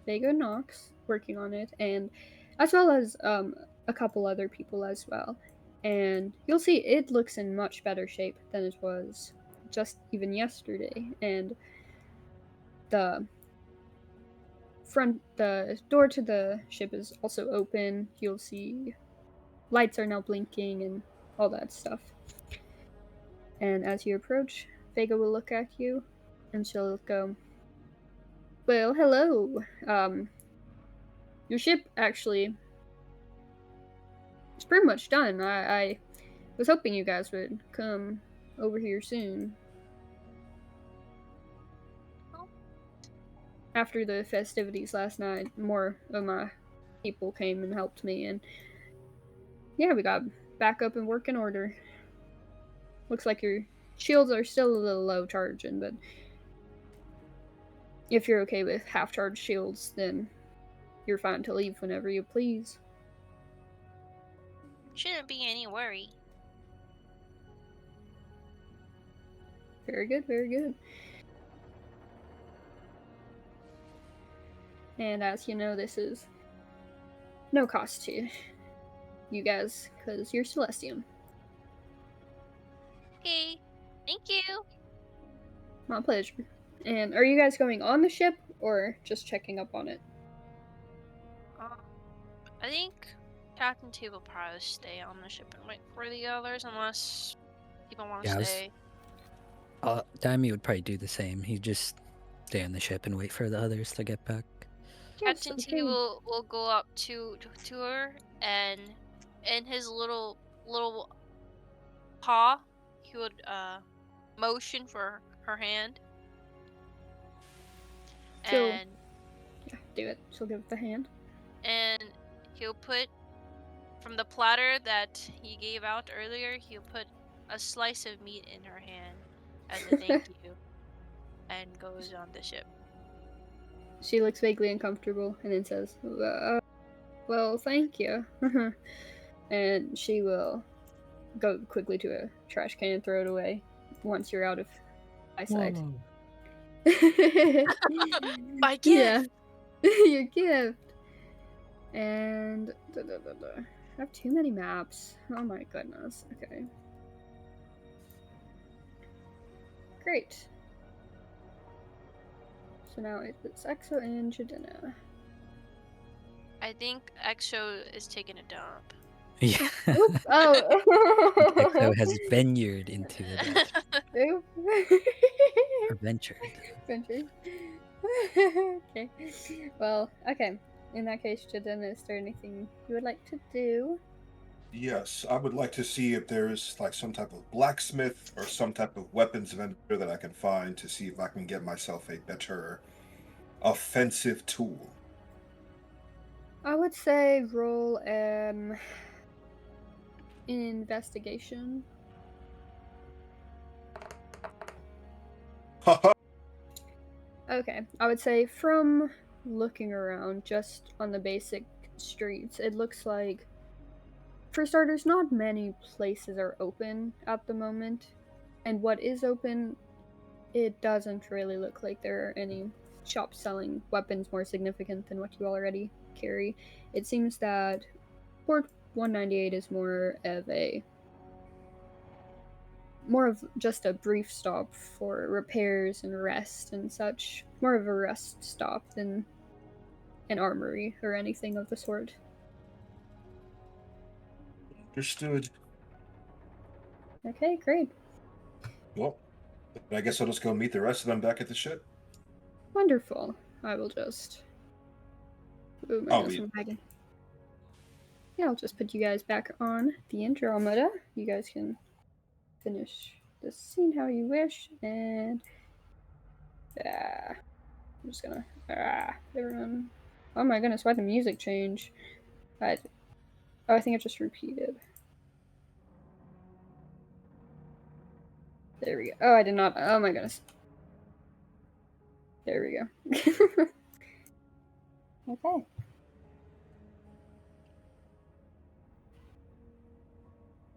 Vega Knox working on it, and as well as a couple other people as well. And you'll see it looks in much better shape than it was just even yesterday. And the door to the ship is also open. You'll see lights are now blinking and all that stuff. And as you approach, Vega will look at you, and she'll go, "Well, hello. Your ship actually it's pretty much done. I was hoping you guys would come over here soon. Oh. After the festivities last night, more of my people came and helped me, and yeah, we got back up in working order. Looks like your shields are still a little low charging, but if you're okay with half-charged shields, then you're fine to leave whenever you please." Shouldn't be any worry. Very good, very good. And as you know, this is no cost to you guys, because you're Celestium. Okay. Thank you. My pleasure. And are you guys going on the ship, or just checking up on it? I think Captain T will probably stay on the ship and wait for the others, unless people want to Yeah, stay. Daimi would probably do the same. He'd just stay on the ship and wait for the others to get back. Yes, Captain T okay. will go up to her, and in his little paw, he would motion for her hand, She'll- and Yeah, do it. She'll give it the hand. he'll put from the platter that he gave out earlier. He'll put a slice of meat in her hand as a thank you, and goes on the ship. She looks vaguely uncomfortable and then says, "Well, thank you." And she will go quickly to a trash can and throw it away once you're out of eyesight. My gift. Yeah. Your gift. And I have too many maps. Oh my goodness. Okay. Great. So now it's Exo and Jadena. I think Exo is taking a dump. Yeah. Oop! Oh! Exo has venured into the bathroom. Oop. Or ventured. Venture. Okay. Well, okay. In that case, Jadena, is there anything you would like to do? Yes, I would like to see if there is like some type of blacksmith or some type of weapons vendor that I can find to see if I can get myself a better offensive tool. I would say roll investigation. Haha. Okay, I would say from looking around just on the basic streets, it looks like, for starters, not many places are open at the moment. And what is open, it doesn't really look like there are any shops selling weapons more significant than what you already carry. It seems that Port 198 is more of just a brief stop for repairs and rest and such. More of a rest stop than an armory or anything of the sort. Understood. Okay, great. Well, I guess I'll just go meet the rest of them back at the ship. Wonderful. I will just... Ooh, my Oh, notes yeah. are lagging. Yeah, I'll just put you guys back on the Andromeda. You guys can finish the scene how you wish, and... I'm just gonna... everyone... Oh my goodness, why'd the music change? I think it just repeated. There we go. Oh, I did not... Oh my goodness. There we go. Okay.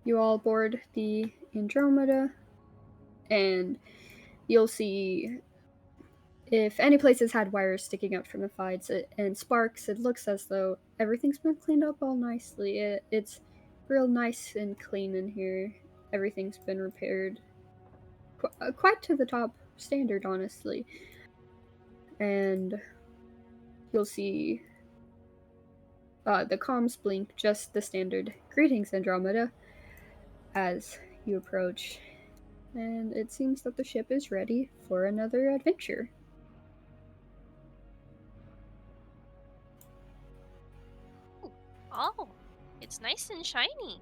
You all board the Andromeda, and you'll see if any places had wires sticking out from the sides and sparks, it looks as though everything's been cleaned up all nicely. It's real nice and clean in here. Everything's been repaired quite to the top standard, honestly. And you'll see the comms blink just the standard "Greetings, Andromeda" as you approach, and it seems that the ship is ready for another adventure. Oh, it's nice and shiny.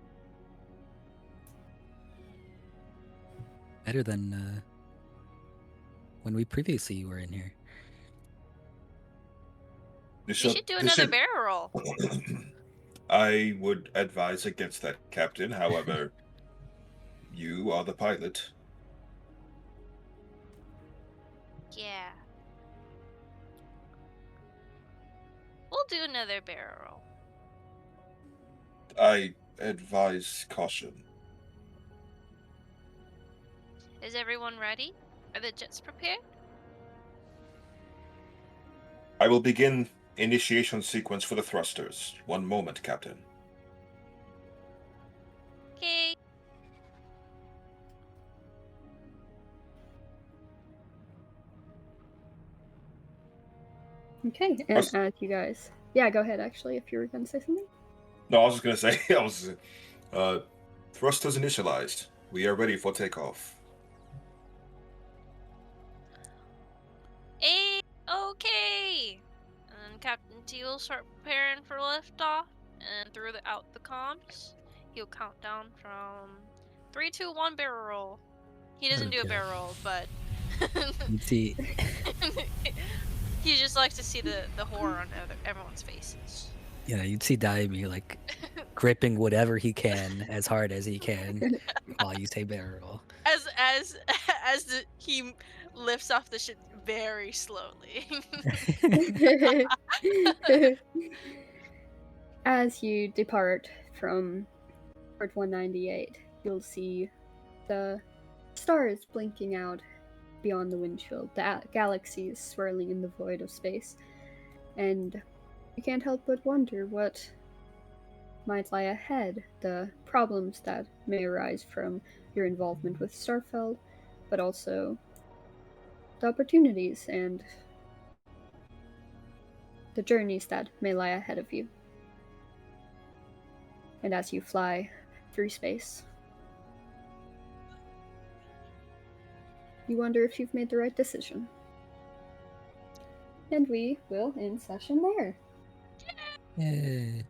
Better than when we previously were in here. We should do another barrel roll. I would advise against that, Captain. However, you are the pilot. Yeah. We'll do another barrel roll. I advise caution. Is everyone ready? Are the jets prepared? I will begin initiation sequence for the thrusters. One moment, Captain. Okay. Okay, and as you guys... Yeah, go ahead, actually, if you were going to say something. No, I was just going to say, thrusters initialized. We are ready for takeoff. Okay. And Captain T will start preparing for liftoff, and through out the comms, he'll count down from 3, 2, 1 barrel roll. He doesn't do a barrel roll, but See, he just likes to see the horror on everyone's faces. yeah, you'd see Daimi like gripping whatever he can as hard as he can while you say barrel. He lifts off the shit very slowly. As you depart from Port 198, you'll see the stars blinking out beyond the windshield, the galaxies swirling in the void of space, and you can't help but wonder what might lie ahead, the problems that may arise from your involvement with Starfeld, but also the opportunities and the journeys that may lie ahead of you. And as you fly through space, you wonder if you've made the right decision. And we will end session there. Yay.